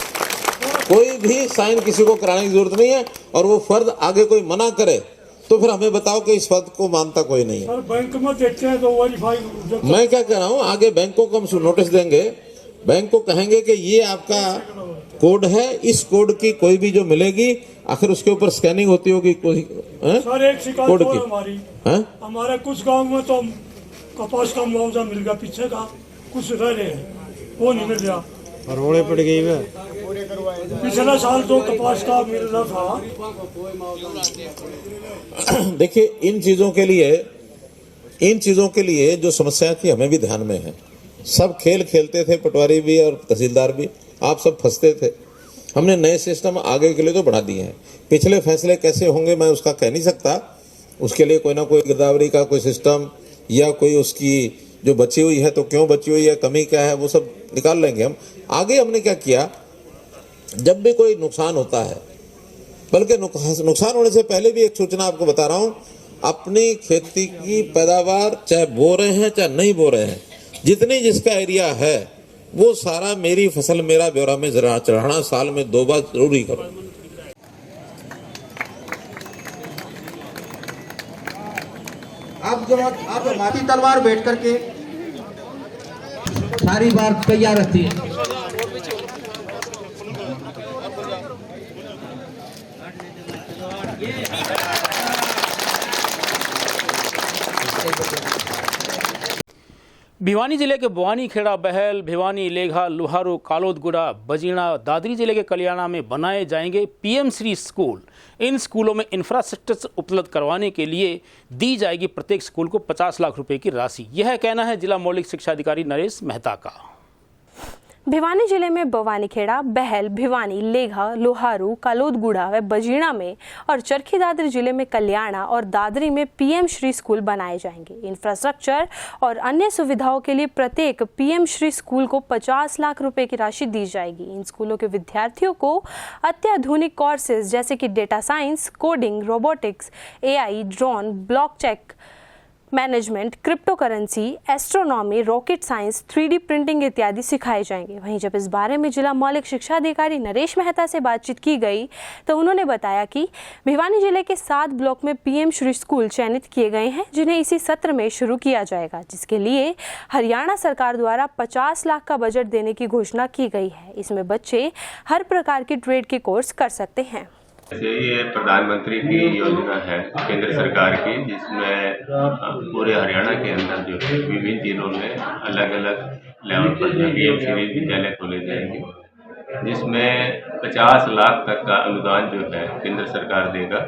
कोई भी साइन किसी को कराने की जरूरत नहीं है। और वो फर्द आगे कोई मना करे तो फिर हमें बताओ कि इस फर्द को मानता कोई नहीं है। सर बैंक में देखते हैं तो वेरीफाई। मैं क्या कह रहा हूँ, आगे बैंकों को हम नोटिस देंगे, बैंक को कहेंगे कि ये आपका कोड है, इस कोड की कोई भी जो मिलेगी आखिर उसके ऊपर स्कैनिंग होती होगी कोई सर। एक शिकायत कोड और की हमारी है? हमारे कुछ गांव में तो कपास का मुआवजा मिल गया, पीछे का कुछ रह रहे हैं वो नहीं मिल रहा, रोड़े पड़ गई है। पिछले साल तो कपास का मिल रहा था। देखिए, इन चीजों के लिए जो समस्या थी हमें भी ध्यान में है। सब खेल खेलते थे, पटवारी भी और तहसीलदार भी, आप सब फंसते थे। हमने नए सिस्टम आगे के लिए तो बढ़ा दिए हैं। पिछले फैसले कैसे होंगे मैं उसका कह नहीं सकता, उसके लिए कोई ना कोई गिरदावरी का कोई सिस्टम या कोई उसकी जो बची हुई है तो क्यों बची हुई है, कमी क्या है, वो सब निकाल लेंगे हम। आगे हमने क्या किया, जब भी कोई नुकसान होता है, बल्कि नुकसान होने से पहले भी एक सूचना आपको बता रहा हूं, अपनी खेती की पैदावार चाहे बो रहे हैं चाहे नहीं बो रहे हैं, जितनी जिसका एरिया है वो सारा मेरी फसल मेरा ब्यौरा में चढ़ाना साल में 2 बार जरूरी करो। अब जो आप माथी तलवार बैठ करके सारी बात तैयार रहती है। भिवानी जिले के बुआनीखेड़ा, बहल, भिवानी, लेघा, लुहारू, कालोदगुड़ा, बजीणा, दादरी जिले के कल्याणा में बनाए जाएंगे पीएम श्री स्कूल। इन स्कूलों में इंफ्रास्ट्रक्चर उपलब्ध करवाने के लिए दी जाएगी प्रत्येक स्कूल को 50 लाख रुपए की राशि। यह कहना है जिला मौलिक शिक्षा अधिकारी नरेश मेहता का। भिवानी जिले में बुआनीखेड़ा, बहल, भिवानी, लेघा, लोहारू, कालोदगुड़ा व बजीणा में और चरखी दादरी जिले में कल्याणा और दादरी में पीएम श्री स्कूल बनाए जाएंगे। इंफ्रास्ट्रक्चर और अन्य सुविधाओं के लिए प्रत्येक पीएम श्री स्कूल को 50 लाख रुपए की राशि दी जाएगी। इन स्कूलों के विद्यार्थियों को अत्याधुनिक कोर्सेज जैसे कि data science, coding, robotics, AI, drone, blockchain management, crypto currency, astronomy, rocket science, 3D printing इत्यादि सिखाए जाएंगे। वहीं जब इस बारे में जिला मौलिक शिक्षा अधिकारी नरेश मेहता से बातचीत की गई तो उन्होंने बताया कि भिवानी जिले के 7 ब्लॉक में पीएम श्री स्कूल चयनित किए गए हैं, जिन्हें इसी सत्र में शुरू किया जाएगा, जिसके लिए हरियाणा सरकार द्वारा 50 लाख का बजट देने की घोषणा की गई है। इसमें बच्चे हर प्रकार के ट्रेड के कोर्स कर सकते हैं। ये प्रधानमंत्री की योजना है केंद्र सरकार की, जिसमें पूरे हरियाणा के अंदर जो है विभिन्न जिलों में अलग अलग लेवल पर पीएम श्री विद्यालय खोले जाएंगे, जिसमें 50 लाख तक का अनुदान जो है केंद्र सरकार देगा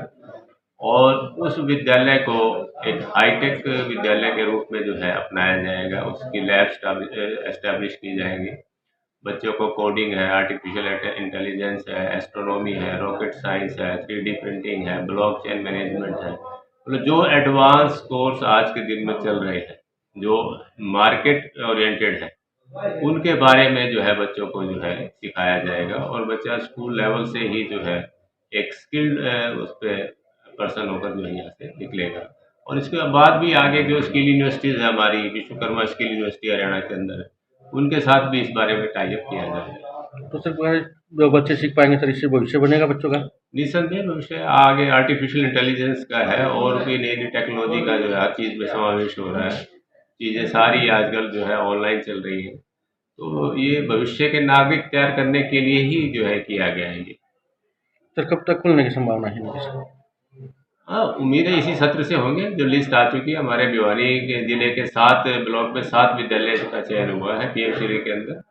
और उस विद्यालय को एक हाईटेक विद्यालय के रूप में जो है अपनाया जाएगा। उसकी लैब एस्टैब्लिश की जाएंगी। बच्चों को कोडिंग है, आर्टिफिशियल इंटेलिजेंस है, एस्ट्रोनॉमी है, रॉकेट साइंस है, 3D प्रिंटिंग है, ब्लॉकचेन मैनेजमेंट है, मतलब जो एडवांस कोर्स आज के दिन में चल रहे हैं, जो मार्केट ओरिएंटेड है, उनके बारे में जो है बच्चों को जो है सिखाया जाएगा और बच्चा स्कूल लेवल से ही जो है एक स्किल्ड उस पर पर्सन होकर जो है यहाँ से निकलेगा। और इसके बाद भी आगे जो स्किल यूनिवर्सिटीज़ है हमारी, विश्वकर्मा स्किल यूनिवर्सिटी हरियाणा के अंदर है, उनके साथ भी इस बारे में टाई अप किया जाए। तो सिर्फ जो बच्चे सीख पाएंगे तो इससे भविष्य बनेगा बच्चों का। निसंदेह भविष्य आगे आर्टिफिशियल इंटेलिजेंस का है और भी नई नई टेक्नोलॉजी का जो है हर चीज़ में समावेश हो रहा है। चीज़ें सारी आजकल जो है ऑनलाइन चल रही है, तो ये भविष्य के नागरिक तैयार करने के लिए ही जो है किया गया है। ये सर कब तक खुलने की संभावना है? हाँ, उम्मीद है इसी सत्र से होंगे। जो लिस्ट आ चुकी है हमारे भिवानी के जिले के 7 ब्लॉक में 7 विद्यालय का चयन हुआ है पीएम श्री के अंदर,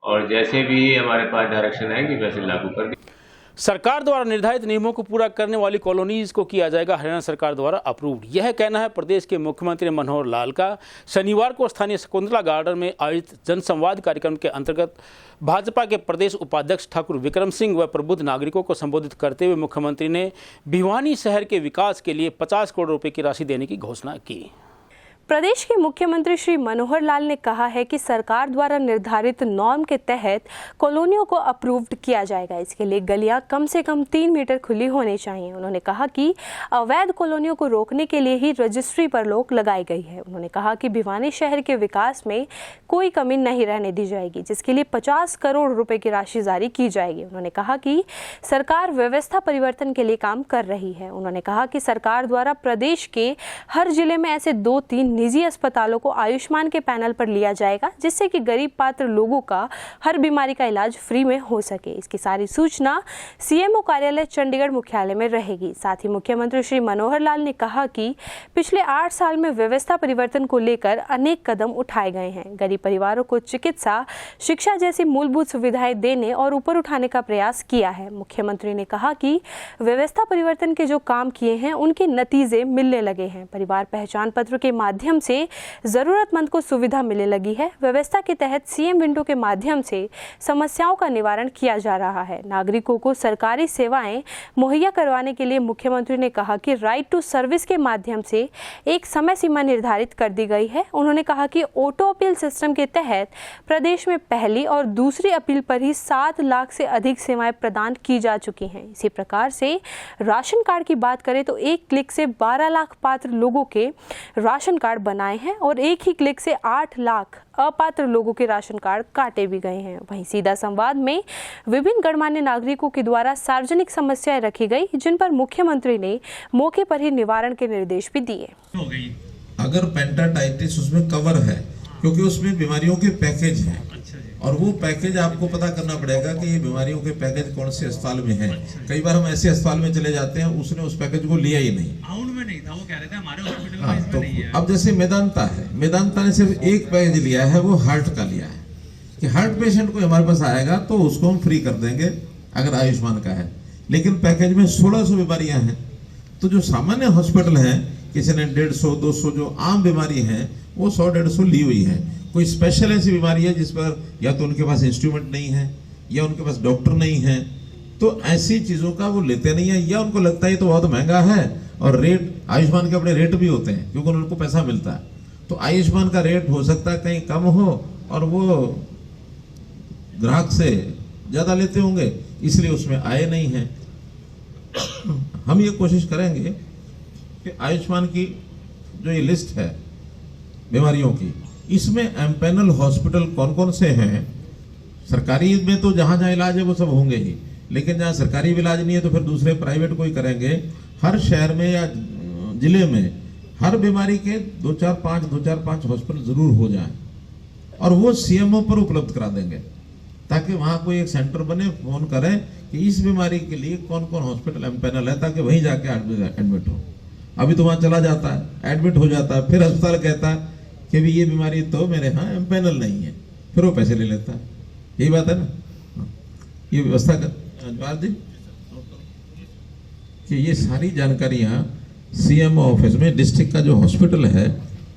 और जैसे भी हमारे पास डायरेक्शन आएंगे वैसे लागू कर देंगे। सरकार द्वारा निर्धारित नियमों को पूरा करने वाली कॉलोनीज को किया जाएगा हरियाणा सरकार द्वारा अप्रूव्ड। यह कहना है प्रदेश के मुख्यमंत्री मनोहर लाल का। शनिवार को स्थानीय शकुंतला गार्डन में आयोजित जनसंवाद कार्यक्रम के अंतर्गत भाजपा के प्रदेश उपाध्यक्ष ठाकुर विक्रम सिंह व प्रबुद्ध नागरिकों को संबोधित करते हुए मुख्यमंत्री ने भिवानी शहर के विकास के लिए 50 करोड़ रुपए की राशि देने की घोषणा की। प्रदेश के मुख्यमंत्री श्री मनोहर लाल ने कहा है कि सरकार द्वारा निर्धारित नॉर्म के तहत कॉलोनियों को अप्रूव्ड किया जाएगा। इसके लिए गलियां कम से कम 3 मीटर खुली होनी चाहिए। उन्होंने कहा कि अवैध कॉलोनियों को रोकने के लिए ही रजिस्ट्री पर रोक लगाई गई है। उन्होंने कहा कि भिवानी शहर के विकास में कोई कमी नहीं रहने दी जाएगी, जिसके लिए 50 करोड़ रुपए की राशि जारी की जाएगी। उन्होंने कहा कि सरकार व्यवस्था परिवर्तन के लिए काम कर रही है। उन्होंने कहा कि सरकार द्वारा प्रदेश के हर जिले में ऐसे 2-3 निजी अस्पतालों को आयुष्मान के पैनल पर लिया जाएगा, जिससे कि गरीब पात्र लोगों का हर बीमारी का इलाज फ्री में हो सके। इसकी सारी सूचना सीएमओ कार्यालय चंडीगढ़ मुख्यालय में रहेगी। साथ ही मुख्यमंत्री श्री मनोहर लाल ने कहा कि पिछले 8 साल में व्यवस्था परिवर्तन को लेकर अनेक कदम उठाए गए हैं। गरीब परिवारों को चिकित्सा, शिक्षा जैसी मूलभूत सुविधाएं देने और ऊपर उठाने का प्रयास किया है। मुख्यमंत्री ने कहा कि व्यवस्था परिवर्तन के जो काम किए हैं उनके नतीजे मिलने लगे हैं। परिवार पहचान पत्र के माध्यम से जरूरतमंद को सुविधा मिलने लगी है। व्यवस्था के तहत सीएम विंडो के माध्यम से समस्याओं का निवारण किया जा रहा है। नागरिकों को सरकारी सेवाएं मुहैया करवाने के लिए मुख्यमंत्री ने कहा कि राइट टू सर्विस के माध्यम से एक समय सीमा निर्धारित कर दी गई है। उन्होंने कहा कि ऑटो अपील सिस्टम के तहत प्रदेश में पहली और दूसरी अपील पर ही 7 लाख से अधिक सेवाएं प्रदान की जा चुकी हैं। इसी प्रकार से राशन कार्ड की बात करें तो एक क्लिक से 12 लाख पात्र लोगों के राशन कार्ड बनाए हैं और एक ही क्लिक से 8 लाख अपात्र लोगों के राशन कार्ड काटे भी गए हैं। वहीं सीधा संवाद में विभिन्न गणमान्य नागरिकों के द्वारा सार्वजनिक समस्याएं रखी गई, जिन पर मुख्यमंत्री ने मौके पर ही निवारण के निर्देश भी दिए। अगर पेंटाटाइटिस उसमें कवर है, क्योंकि उसमें बीमारियों के पैकेज हैं और वो पैकेज आपको पता करना पड़ेगा कि ये बीमारियों के पैकेज कौन से अस्पताल में हैं। कई बार हम ऐसे अस्पताल में चले जाते हैं उसने उस पैकेज को लिया ही नहीं। में नहीं था, वो कह रहे थे हमारे हॉस्पिटल में हाँ, इसमें तो नहीं है। अब जैसे मेदांता है, मेदांता ने सिर्फ एक पैकेज लिया है, वो हार्ट का लिया है कि हार्ट पेशेंट को हमारे पास आएगा तो उसको हम फ्री कर देंगे अगर आयुष्मान का है। लेकिन पैकेज में 1600 बीमारियां हैं। तो जो सामान्य हॉस्पिटल है, किसी ने 150-200 जो आम बीमारी है वो 100-150 ली हुई है। कोई स्पेशल ऐसी बीमारी है जिस पर या तो उनके पास इंस्ट्रूमेंट नहीं है या उनके पास डॉक्टर नहीं है, तो ऐसी चीजों का वो लेते नहीं है, या उनको लगता है तो बहुत महंगा है। और रेट, आयुष्मान के अपने रेट भी होते हैं क्योंकि उनको पैसा मिलता है, तो आयुष्मान का रेट हो सकता है कहीं कम हो और वो ग्राहक से ज्यादा लेते होंगे, इसलिए उसमें आए नहीं है। हम ये कोशिश करेंगे कि आयुष्मान की जो ये लिस्ट है बीमारियों की, इसमें एम्पैनल हॉस्पिटल कौन कौन से हैं। सरकारी में तो जहां जहां इलाज है वो सब होंगे ही, लेकिन जहां सरकारी इलाज नहीं है तो फिर दूसरे प्राइवेट को ही करेंगे। हर शहर में या जिले में हर बीमारी के 2-4-5 हॉस्पिटल जरूर हो जाएं और वो सीएमओ पर उपलब्ध करा देंगे, ताकि वहां कोई एक सेंटर बने, फोन करें कि इस बीमारी के लिए कौन कौन हॉस्पिटल एम्पैनल है, ताकि वहीं जाके एडमिट हो। अभी तो वहां चला जाता है, एडमिट हो जाता है, फिर अस्पताल कहता है कि भी ये बीमारी तो मेरे यहाँ एम्पैनल नहीं है, फिर वो पैसे ले लेता है। यही बात है ना। ये व्यवस्था कर दी कि ये सारी जानकारियां सीएमओ ऑफिस में, डिस्ट्रिक्ट का जो हॉस्पिटल है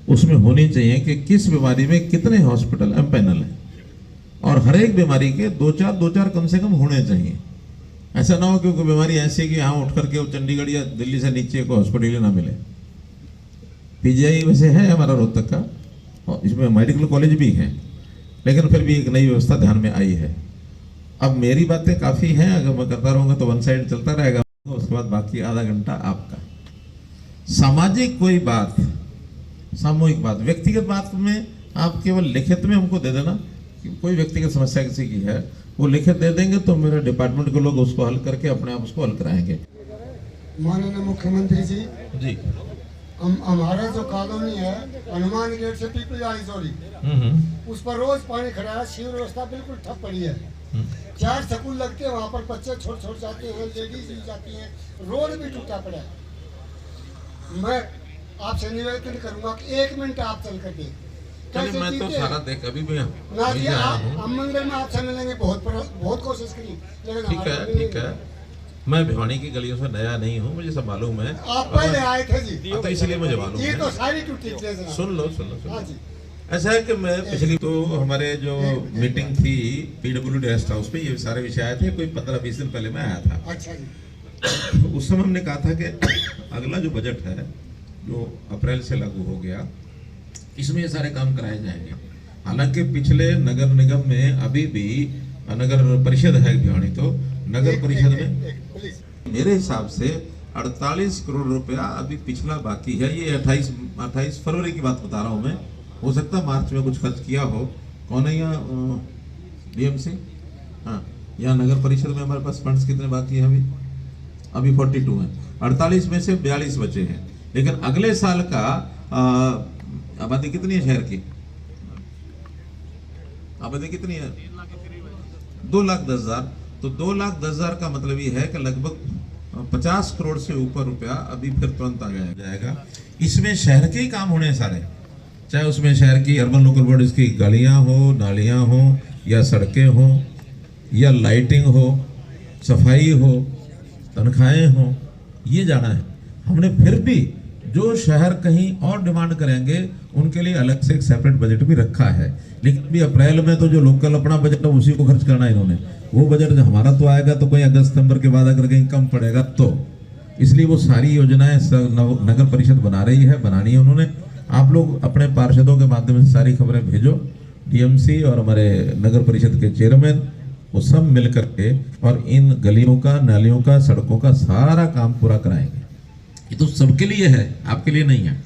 उसमें होनी चाहिए कि किस बीमारी में कितने हॉस्पिटल एम्पैनल है, और हर एक बीमारी के 2-4 कम से कम होने चाहिए। ऐसा ना हो कि कोई बीमारी ऐसी है कि यहाँ उठ करके वो चंडीगढ़ या दिल्ली से नीचे को हॉस्पिटल ना मिले। पीजीआई वैसे है हमारा रोहतक का, और इसमें मेडिकल कॉलेज भी है, लेकिन फिर भी एक नई व्यवस्था ध्यान में आई है। अब मेरी बातें काफ़ी हैं, अगर मैं करता रहूँगा तो वन साइड चलता रहेगा, उसके बाद बाकी आधा घंटा आपका। सामाजिक कोई बात, सामूहिक बात, व्यक्तिगत बात में आप केवल लिखित में हमको दे देना कि कोई व्यक्तिगत समस्या किसी की है, वो लिखित दे देंगे तो मेरे डिपार्टमेंट के लोग उसको हल करके अपने आप उसको हल कराएंगे। माननीय मुख्यमंत्री जी, जी, हमारा जो कॉलोनी है हनुमान गेट से पीपल आइजोरी, उस पर रोज पानी खड़ा है, सीवर व्यवस्था बिल्कुल ठप पड़ी है। 4 स्कूल लगते हैं, वहाँ पर बच्चे छोड़ जाते हैं, लेडीज भी जाती हैं, रोड भी टूटा पड़ा है। मैं आपसे निवेदन करूंगा कि 1 मिनट आप चल कर देख। मैं तो सारा देख अभी भी ना जी, हम मंगल में आपसे मिलेंगे, बहुत कोशिश करी, लेकिन ठीक है। मैं भिवानी की गलियों से नया नहीं हूँ, मुझे सब मालूम है। आप पहले आए थे जी, तो इसलिए मुझे मालूम है। ये तो सारी टूटी थी। सुन लो। हाँ जी, ऐसा है कि मैं पिछली तो हमारे जो मीटिंग थी PWD रेस्ट हाउस पे, ये सारे विषय आए थे, कोई 15-20 दिन पहले मैं आया था। अच्छा जी। उस समय हमने कहा था कि अगला जो बजट है जो अप्रैल से लागू हो गया, इसमें ये सारे काम कराए जाएंगे। हालांकि पिछले नगर निगम में अभी भी नगर परिषद है भिवानी, तो नगर परिषद में मेरे हिसाब से 48 करोड़ रुपया अभी पिछला बाकी है। ये 28 फरवरी की बात बता रहा हूँ मैं, हो सकता है मार्च में कुछ खर्च किया हो। कौन है यहाँ DMC? हाँ, यहाँ नगर परिषद में हमारे पास फंड्स कितने बाकी हैं? अभी 42 हैं। 48 में से 42 बचे हैं, लेकिन अगले साल का आबादी कितनी है शहर की? आबादी कितनी है? 2,10,000। तो 2,10,000 का मतलब ये है कि लगभग 50 करोड़ से ऊपर रुपया अभी फिर तुरंत आ जाएगा। इसमें शहर के ही काम होने सारे, चाहे उसमें शहर की अर्बन लोकल बॉडीज की गलियां हो, नालियां हो, या सड़कें हो, या लाइटिंग हो, सफाई हो, तनख्वाहें हो, ये जाना है हमने। फिर भी जो शहर कहीं और डिमांड करेंगे उनके लिए अलग से एक सेपरेट बजट भी रखा है। लेकिन भी अप्रैल में तो जो लोकल अपना बजट है उसी को खर्च करना है इन्होंने। वो बजट जो हमारा तो आएगा तो कोई अगस्त सितंबर के बाद अगर कहीं कम पड़ेगा तो, इसलिए वो सारी योजनाएं नगर परिषद बना रही है, बनानी है उन्होंने। आप लोग अपने पार्षदों के माध्यम से सारी खबरें भेजो, DMC और हमारे नगर परिषद के चेयरमैन, वो सब मिल करके और इन गलियों का, नालियों का, सड़कों का सारा काम पूरा कराएंगे। ये तो सबके लिए है, आपके लिए नहीं है।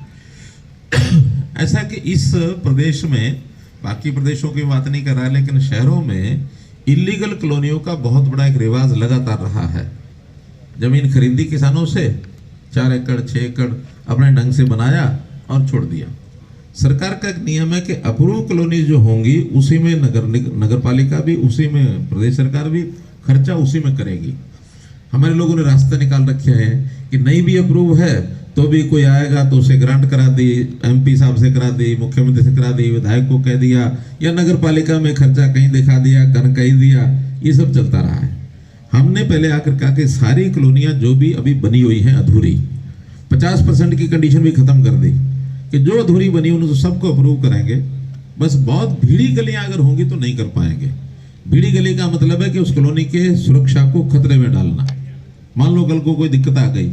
ऐसा कि इस प्रदेश में, बाकी प्रदेशों की बात नहीं कर रहा है, लेकिन शहरों में इलीगल कॉलोनियों का बहुत बड़ा एक रिवाज लगातार रहा है। जमीन खरीदी किसानों से, 4 एकड़ 6 एकड़ अपने ढंग से बनाया और छोड़ दिया। सरकार का एक नियम है कि अप्रूव कॉलोनी जो होंगी उसी में नगर पालिका भी, उसी में प्रदेश सरकार भी खर्चा उसी में करेगी। हमारे लोगों ने रास्ता निकाल रखे हैं कि नहीं भी अप्रूव है तो भी कोई आएगा तो उसे ग्रांट करा दी, MP साहब से करा दी, मुख्यमंत्री से करा दी, विधायक को कह दिया, या नगर पालिका में खर्चा कहीं दिखा दिया, कहीं दिया, ये सब चलता रहा है। हमने पहले आकर कहा कि सारी कॉलोनियां जो भी अभी बनी हुई हैं अधूरी, 50% की कंडीशन भी खत्म कर दी कि जो अधूरी बनी उनको सबको अप्रूव करेंगे। बस बहुत भीड़ी गलियां अगर होंगी तो नहीं कर पाएंगे। भीड़ी गली का मतलब है कि उस कॉलोनी के सुरक्षा को खतरे में डालना। मान लो कल को कोई दिक्कत आ गई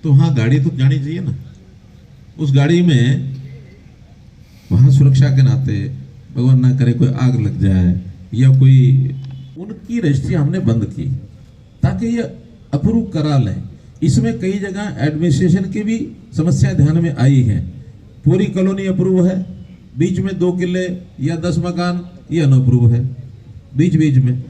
तो हाँ गाड़ी तो जानी चाहिए ना, उस गाड़ी में वहां सुरक्षा के नाते भगवान ना करे कोई आग लग जाए या कोई, उनकी रजिस्ट्री हमने बंद की ताकि ये अप्रूव करा लें। इसमें कई जगह एडमिनिस्ट्रेशन की भी समस्या ध्यान में आई है। पूरी कॉलोनी अप्रूव है, बीच में 2 किले या 10 मकान ये अनअप्रूव है बीच में।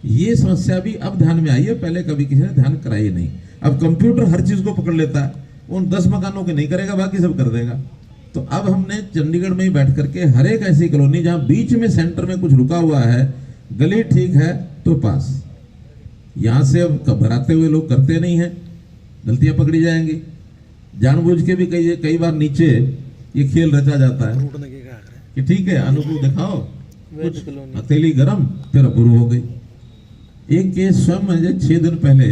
ये समस्या भी अब ध्यान में आई है, पहले कभी किसी ने ध्यान कराई नहीं। अब कंप्यूटर हर चीज को पकड़ लेता है, उन 10 मकानों के नहीं करेगा, बाकी सब कर देगा। तो अब हमने चंडीगढ़ में ही बैठ करके हर एक ऐसी कॉलोनी जहां बीच में सेंटर में कुछ रुका हुआ है, गली ठीक है तो पास, यहां से अब घबराते हुए लोग करते नहीं है, गलतियां पकड़ी जाएंगी। जानबूझ के भी कई बार नीचे ये खेल रचा जाता है कि ठीक है अनुकूल दिखाओ, कुछ हथेली गरम, फिर अप्रूव हो गई। एक केस स्वयं मुझे 6 दिन पहले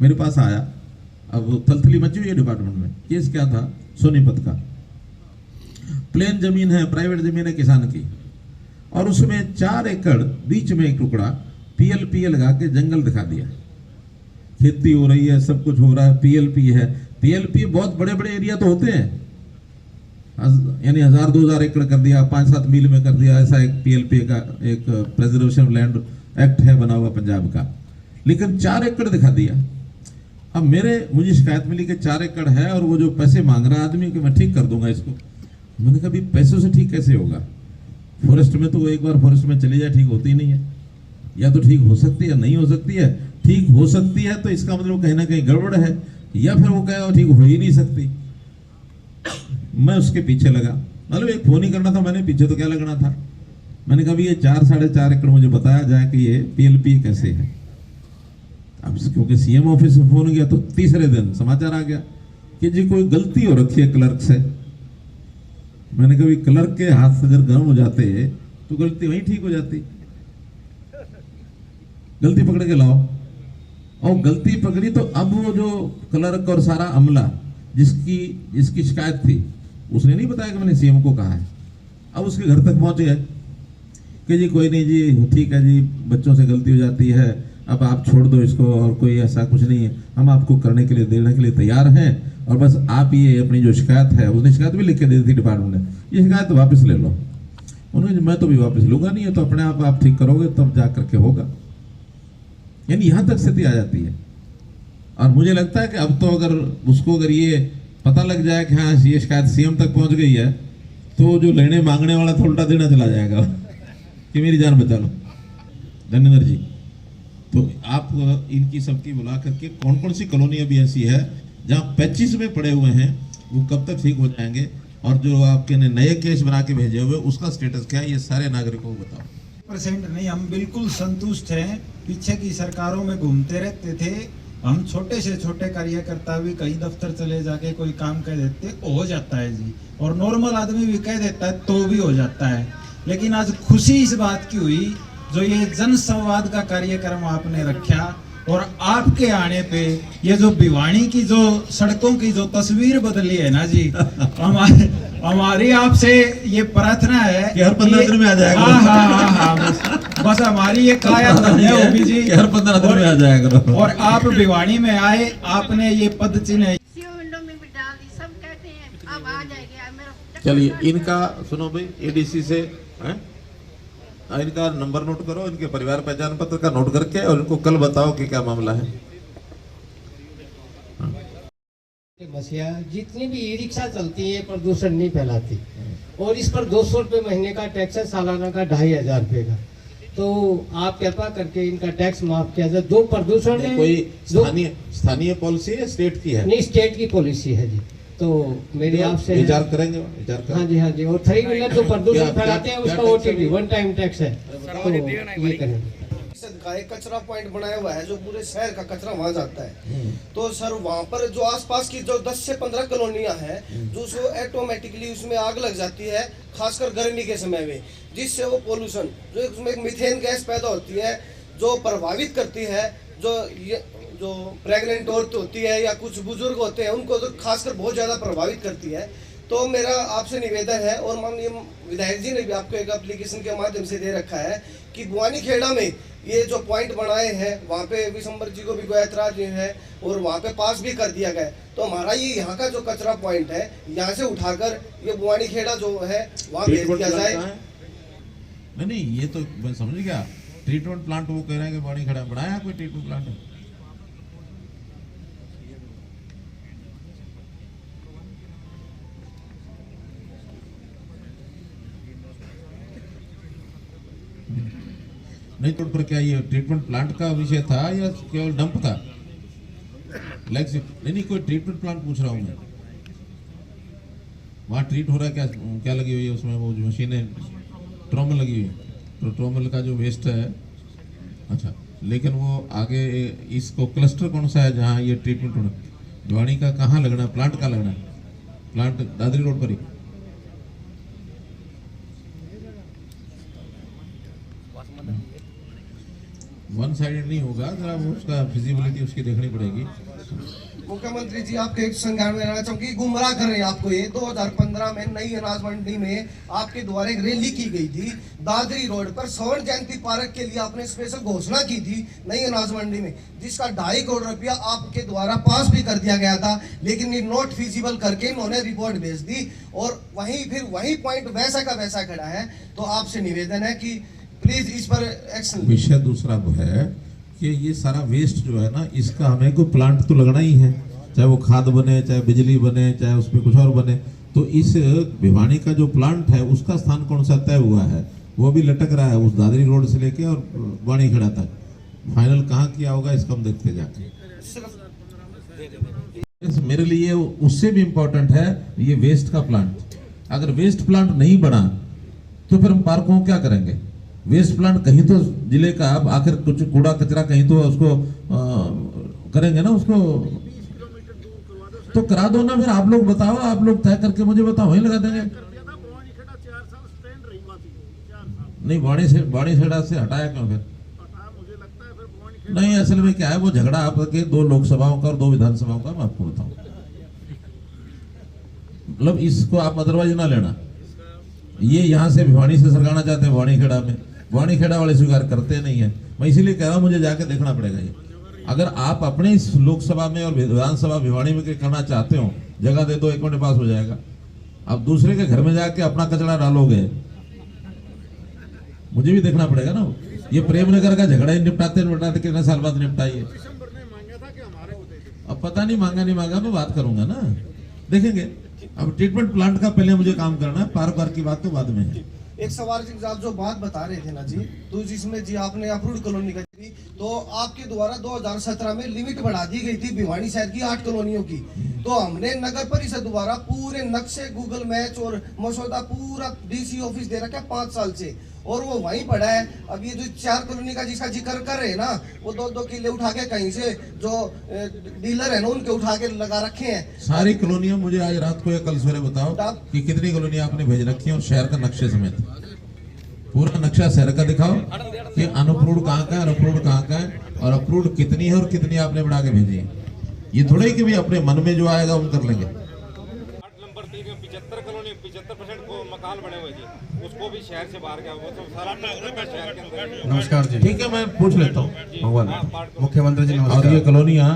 मेरे पास आया, अब थलथली मची हुई है डिपार्टमेंट में। केस क्या था, सोनीपत का, प्लेन जमीन है, प्राइवेट जमीन है किसान की, और उसमें 4 एकड़ बीच में एक टुकड़ा PLP लगा के जंगल दिखा दिया। खेती हो रही है, सब कुछ हो रहा है, PLP है। PLP बहुत बड़े बड़े एरिया तो होते हैं, यानी 1000-2000 एकड़ कर दिया, 5-7 मील में कर दिया, ऐसा एक PLP का एक प्रिजर्वेशन लैंड एक्ट है बना हुआ पंजाब का, लेकिन 4 एकड़ दिखा दिया। अब मुझे शिकायत मिली कि 4 एकड़ है और वो जो पैसे मांग रहा आदमी कि मैं ठीक कर दूंगा इसको। मैंने कहा पैसों से ठीक कैसे होगा, फॉरेस्ट में तो वो एक बार फॉरेस्ट में चली जाए ठीक होती ही नहीं है, या तो ठीक हो सकती है नहीं हो सकती है। ठीक हो सकती है तो इसका मतलब कहीं ना कहीं गड़बड़ है, या फिर वो कहेगा ठीक हो ही नहीं सकती। मैं उसके पीछे लगा, मतलब एक फोन ही करना था मैंने, पीछे तो क्या लगना था। मैंने कहा ये 4-4.5 एकड़ मुझे बताया जाए कि ये PLP कैसे है। अब क्योंकि CM ऑफिस में फोन गया तो तीसरे दिन समाचार आ गया कि जी कोई गलती हो रखी है क्लर्क से। मैंने कहा क्लर्क के हाथ से जब गर्म हो जाते तो गलती वहीं ठीक हो जाती, गलती पकड़ के लाओ। और गलती पकड़ी तो अब वो जो क्लर्क और सारा अमला जिसकी शिकायत थी उसने नहीं बताया कि मैंने CM को कहा है। अब उसके घर तक पहुंच गए कि जी कोई नहीं जी ठीक है जी, बच्चों से गलती हो जाती है, अब आप छोड़ दो इसको, और कोई ऐसा कुछ नहीं है, हम आपको करने के लिए देने के लिए तैयार हैं, और बस आप ये अपनी जो शिकायत है, उसने शिकायत भी लिख के दे दी थी डिपार्टमेंट ने, ये शिकायत तो वापस ले लो। उन्होंने मैं तो भी वापस लूंगा नहीं है, तो अपने आप ठीक करोगे तब जा करके होगा। यानी यहाँ तक स्थिति आ जाती है। और मुझे लगता है कि अब तो अगर ये पता लग जाए कि हाँ ये शिकायत CM तक पहुंच गई है, तो जो लेने मांगने वाला तो उल्टा देना चला जाएगा कि मेरी जान बचा लो। धन्यवाद जी। तो आप इनकी सबकी बुला करके कौन कौन सी कॉलोनी अभी ऐसी है जहाँ 25 में पड़े हुए हैं, वो कब तक ठीक हो जाएंगे, और जो आपके ने नए केस बना के भेजे हुए उसका स्टेटस क्या है, ये सारे नागरिकों को बताओ। % नहीं, हम बिल्कुल संतुष्ट हैं। पीछे की सरकारों में घूमते रहते थे, हम छोटे से छोटे कार्यकर्ता भी कहीं दफ्तर चले जाके कोई काम कह देते हो जाता है जी, और नॉर्मल आदमी भी कह देता है तो भी हो जाता है। लेकिन आज खुशी इस बात की हुई जो ये जन संवाद का कार्यक्रम आपने रखा, और आपके आने पे ये जो भिवानी की जो सड़कों की जो तस्वीर बदली है ना जी, हमारी आपसे ये प्रार्थना है कि हर 15 दिन में आ जाएगा। हाँ, बस हमारी ये काया धन्य होगी जी, हर 15 दिन में आ जाएगा। और आप भिवानी में आए, आपने ये पद चिन्ह चलिए इनका सुनो भाई, ADC से इनका नंबर नोट करो, इनके परिवार पहचान पत्र का नोट करके, और इनको कल बताओ कि क्या मामला है। मसीहा जितनी भी ई-रिक्शा चलती है प्रदूषण नहीं फैलाती, और इस पर 200 रुपये महीने का टैक्स है, सालाना का 2500 रुपये का। तो आप कृपा करके इनका टैक्स माफ किया जाए। 2 प्रदूषण कोई स्थानीय पॉलिसी है, स्टेट की है? नहीं, स्टेट की पॉलिसी है जी। तो मेरी आपसे विचार करेंगे, विचार करेंगे। हाँ जी, हाँ जी। और 3 व्हीलर जो प्रदूषण फैलाते हैं उसका OTP 1 टाइम टैक्स है, तो ये करेंगे। कचरा पॉइंट बनाया हुआ है जो पूरे शहर का कचरा वहाँ जाता है। तो सर वहाँ पर जो आसपास की जो 10 से 15 कॉलोनियाँ हैं जो उसको ऑटोमेटिकली उसमें आग लग जाती है, खासकर गर्मी के समय में, जिससे वो पोल्यूशन जो उसमें मीथेन गैस पैदा होती है जो प्रभावित करती है जो प्रेग्नेंट औरत होती है या कुछ बुजुर्ग होते हैं उनको तो खासकर बहुत ज़्यादा प्रभावित करती है। तो मेरा आपसे निवेदन है, और माननीय विधायक जी ने भी आपको एक एप्लीकेशन के माध्यम से दे रखा है कि बुआनी खेड़ा में ये जो पॉइंट बनाए हैं वहाँ पे विशंबर जी को भी कोई ऐतराज नहीं है और वहाँ पे पास भी कर दिया गया। तो हमारा ये यहाँ का जो कचरा पॉइंट है यहाँ से उठाकर ये बुआनी खेड़ा जो है वहाँ भेज दिया जाए। नहीं, ये तो मैं समझ गया। ट्रीटमेंट प्लांट वो कह रहे हैं कि बुआनी खेड़ा बनाया कोई ट्रीटमेंट प्लांट है? नहीं, तो पर क्या ये ट्रीटमेंट प्लांट का विषय था या केवल डंप था? नहीं, कोई ट्रीटमेंट प्लांट पूछ रहा हूँ मैं। वहाँ ट्रीट हो रहा है, क्या लगी हुई है उसमें? वो जो मशीनें ट्रोमल लगी हुई है, तो ट्रोमल का जो वेस्ट है। अच्छा, लेकिन वो आगे इसको क्लस्टर कौन सा है जहाँ ये ट्रीटमेंट होना? भिवानी का कहाँ लगना है? प्लांट का लगना है? प्लांट दादरी रोड पर ही। वन साइडेड नहीं होगा, जरा वो उसका फिजिबिलिटी उसकी देखनी पड़ेगी। मुख्यमंत्री जी आपके एक संज्ञान में रहना चाहूंगी, गुमराह कर रहे हैं आपको। ये 2015 में नई अनाज मंडी में आपके द्वारा एक रैली की गई थी दादरी रोड पर। स्वर्ण जयंती पार्क के लिए आपने स्पेशल घोषणा की थी नई अनाज मंडी में, जिसका 2.5 करोड़ रुपया आपके द्वारा पास भी कर दिया गया था, लेकिन ये नॉट फिजिबल करके इन्होंने रिपोर्ट भेज दी और वही पॉइंट वैसा का वैसा खड़ा है। तो आपसे निवेदन है कि प्लीज इस पर एक्शन। विषय दूसरा वो है कि ये सारा वेस्ट जो है ना, इसका हमें कोई प्लांट तो लगना ही है, चाहे वो खाद बने, चाहे बिजली बने, चाहे उसमें कुछ और बने। तो इस भिवानी का जो प्लांट है उसका स्थान कौन सा तय हुआ है? वो भी लटक रहा है उस दादरी रोड से लेके और बुआनी खेड़ा तक। फाइनल कहाँ किया होगा इसका हम देखते जाके। मेरे लिए उससे भी इम्पोर्टेंट है ये वेस्ट का प्लांट। अगर वेस्ट प्लांट नहीं बना तो फिर हम पार्कों को क्या करेंगे? वेस्ट प्लांट कहीं तो जिले का, अब आखिर कुछ कूड़ा कचरा कहीं तो उसको करेंगे ना, उसको तो करा दो ना। फिर आप लोग बताओ, आप लोग तय करके मुझे बताओ, वहीं लगा देंगे। नहीं, बाणी खेड़ा से हटाया क्यों फिर? नहीं, असल में क्या है, वो झगड़ा आपके 2 लोकसभाओं का और 2 विधानसभाओं का। मैं आपको बताऊं, मतलब इसको आप अदरवाइज ना लेना। ये यहाँ से भिवानी से सरकाना चाहते हैं बुआनी खेड़ा में, बुआनी खेड़ा वाले स्वीकार करते नहीं है। मैं इसीलिए कह रहा हूँ मुझे जाके देखना पड़ेगा ये। अगर आप अपने इस लोकसभा में और विधानसभा भिवानी में करना चाहते हो, जगह दे दो, 1 मिनट पास हो जाएगा। आप दूसरे के घर में जाके अपना कचरा डालोगे, मुझे भी देखना पड़ेगा ना। ये प्रेमनगर का झगड़ा ही निपटाते कितने साल बाद निपटाइए। अब पता नहीं मांगा नहीं मांगा, मैं बात करूंगा ना, देखेंगे। अब ट्रीटमेंट प्लांट का पहले मुझे काम करना है, पार्क की बात तो बाद में है। एक सवाल जी, आप जो बात बता रहे थे ना जी, तो जिसमें जी आपने अप्रूव्ड कॉलोनी का थी, तो आपके द्वारा 2017 में लिमिट बढ़ा दी गई थी भिवानी शहर की 8 कॉलोनियों की। तो हमने नगर परिषद द्वारा पूरे नक्शे, गूगल मैच और मसौदा पूरा डीसी ऑफिस दे रखा है 5 साल से, और वो वहीं पड़ा है। अब ये जो 4 कॉलोनी का जिसका जिक्र कर रहे हैं ना, वो 2-2 किले उठा के कहीं से जो डीलर है ना उनके उठा के लगा रखे हैं। सारी कॉलोनियां मुझे आज रात को या कल सवेरे बताओ कि कितनी कॉलोनियां आपने भेज रखी हैं, और शहर का नक्शे समेत पूरा नक्शा शहर का दिखाओ कि अनअप्रूव्ड कहाँ का है, अप्रूव्ड कहाँ का है, और अप्रूव्ड कितनी है और कितनी आपने बढ़ा के भेजी है। ये थोड़ा ही कि भाई अपने मन में जो आएगा हम कर लेंगे। 75% को मकान बने हुए थे, उसको भी शहर से बाहर गया, वो तो सारा शहर के अंदर। नमस्कार जी, ठीक है, मैं पूछ लेता हूँ मुख्यमंत्री जी। नमस्कार। और ये कॉलोनियाँ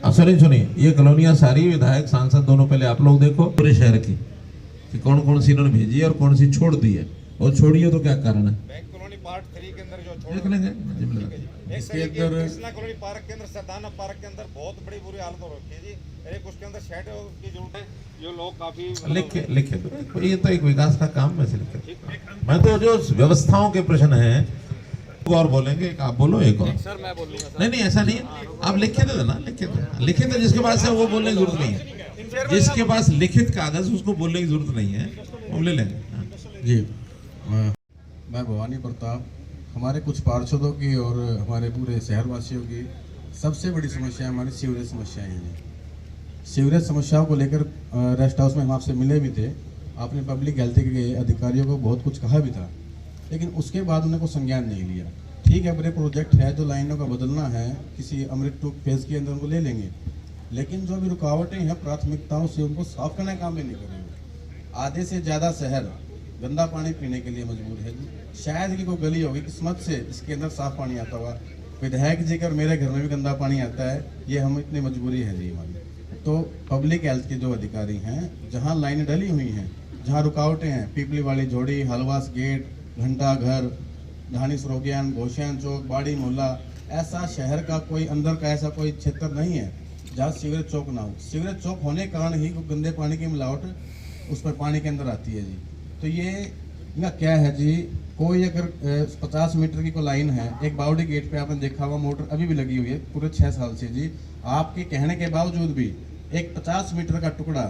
सुनिए, ये कॉलोनियाँ सारी विधायक सांसद दोनों पहले आप लोग देखो पूरे शहर की कि कौन कौन सी इन्होंने भेजी है और कौन सी छोड़ दी है, और छोड़ी है तो क्या कारण है, कॉलोनी पार्ट 3 के अंदर जो देख लेंगे। कृष्णा कॉलोनी पार्क के अंदर, सरदाना पार्क के अंदर बहुत बड़ी बुरी हालत हो रखी है जी। एक उसके अंदर शेड की जरूरत है, जो लोग काफी लिखे ये तो एक विकास का काम में से लिखे। मैं तो जो व्यवस्थाओं के प्रश्न है और बोलेंगे, एक आप बोलो, एक और। सर मैं बोल लूंगा। नहीं ऐसा नहीं है, आप लिखे दे देना, लिखे दे जिसके पास है वो बोलने की जरूरत नहीं है। जिसके पास लिखित कागज उसको बोलने की जरूरत नहीं है, हम ले लेंगे। जी मैं भवानी प्रताप, हमारे कुछ पार्षदों की और हमारे पूरे शहरवासियों की सबसे बड़ी समस्या हमारी सीवरेज समस्याएं हैं। सीवरेज समस्याओं को लेकर रेस्ट हाउस में हम आपसे मिले भी थे, आपने पब्लिक हेल्थ के अधिकारियों को बहुत कुछ कहा भी था, लेकिन उसके बाद उन्हें कोई संज्ञान नहीं लिया। ठीक है, बड़े प्रोजेक्ट है, जो लाइनों का बदलना है किसी अमृत 2 फेज के अंदर उनको ले लेंगे, लेकिन जो भी रुकावटें हैं प्राथमिकताओं से उनको साफ करने का काम भी नहीं करेंगे। आधे से ज़्यादा शहर गंदा पानी पीने के लिए मजबूर है जी। शायद की कोई गली होगी किस्मत से इसके अंदर साफ पानी आता हुआ, विधायक जी का और मेरे घर में भी गंदा पानी आता है, ये हम इतनी मजबूरी है जी हमारी। तो पब्लिक हेल्थ के जो अधिकारी हैं, जहाँ लाइनें डली हुई हैं, जहाँ रुकावटें हैं, पीपली वाली झोड़ी, हलवास गेट, घंटा घर, धानी सरोगियान, घोशियान चौक, बाड़ी मोहल्ला, ऐसा शहर का कोई अंदर का ऐसा कोई क्षेत्र नहीं है जहाँ सीवरेज चौक ना हो। सीवरेज चौक होने के कारण ही गंदे पानी की मिलावट उस पर पानी के अंदर आती है जी। तो ये ना क्या है जी, कोई अगर 50 मीटर की कोई लाइन है, एक बावड़ी गेट पे आपने देखा हुआ मोटर अभी भी लगी हुई है पूरे 6 साल से जी, आपके कहने के बावजूद भी एक 50 मीटर का टुकड़ा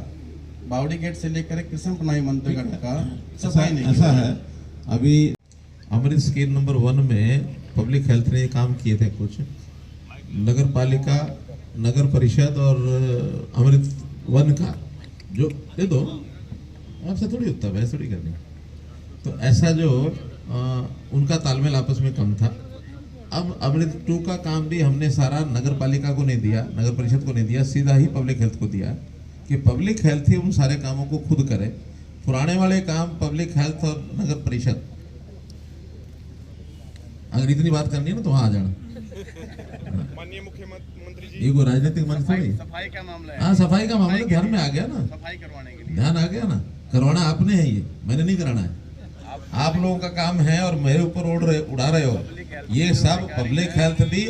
बावड़ी गेट से लेकर एक कृष्ण पनाई मंदिर का टुकड़ा सफाई नहीं। ऐसा है, अभी अमृत स्कीम नंबर 1 में पब्लिक हेल्थ ने काम किए थे कुछ, नगर पालिका, नगर परिषद और अमृत 1 का जो दे दो, आपसे थोड़ी होता है, बहस थोड़ी करनी। तो ऐसा जो उनका तालमेल आपस में कम था। अब अमृत 2 का काम भी हमने सारा नगर पालिका को नहीं दिया, नगर परिषद को नहीं दिया, सीधा ही पब्लिक हेल्थ को दिया कि पब्लिक हेल्थ ही उन सारे कामों को खुद करे। पुराने वाले काम पब्लिक हेल्थ और नगर परिषद, अगर इतनी बात करनी है ना तो वहाँ आ जाना। माननीय मुख्यमंत्री जी, ये कोई राजनीतिक मंच थोड़ी। सफाई का मामला है। हाँ, सफाई का मामला ध्यान में आ गया ना, सफाई करवाने के लिए ध्यान आ गया ना। करवाना आपने है, ये मैंने नहीं कराना है, आप लोगों का काम है और मेरे ऊपर उड़ा रहे हो। ये सब पब्लिक हेल्थ भी,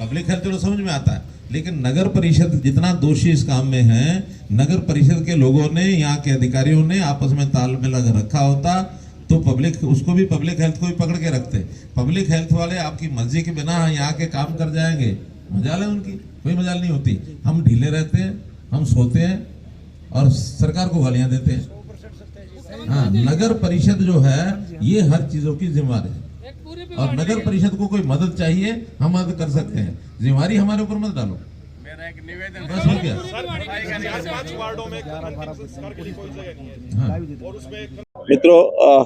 पब्लिक हेल्थ तो समझ में आता है, लेकिन नगर परिषद जितना दोषी इस काम में है, नगर परिषद के लोगों ने, यहाँ के अधिकारियों ने आपस में तालमेल अगर रखा होता तो पब्लिक उसको भी, पब्लिक हेल्थ को भी पकड़ के रखते। पब्लिक हेल्थ वाले आपकी मर्जी के बिना यहाँ के काम कर जाएंगे, मजाल है उनकी, कोई मजाल नहीं होती। हम ढीले रहते हैं, हम सोते हैं और सरकार को गालियां देते हैं। हाँ, नगर परिषद जो है ये हर चीजों की जिम्मेदार है, और नगर परिषद को कोई मदद चाहिए हम मदद कर सकते हैं, जिम्मेदारी हमारे ऊपर मत डालो। मेरा एक निवेदन बस हो गया। सर, 5 वार्डों में संस्कार के लिए कोई जगह नहीं है। हाँ। और उसमें मित्रों,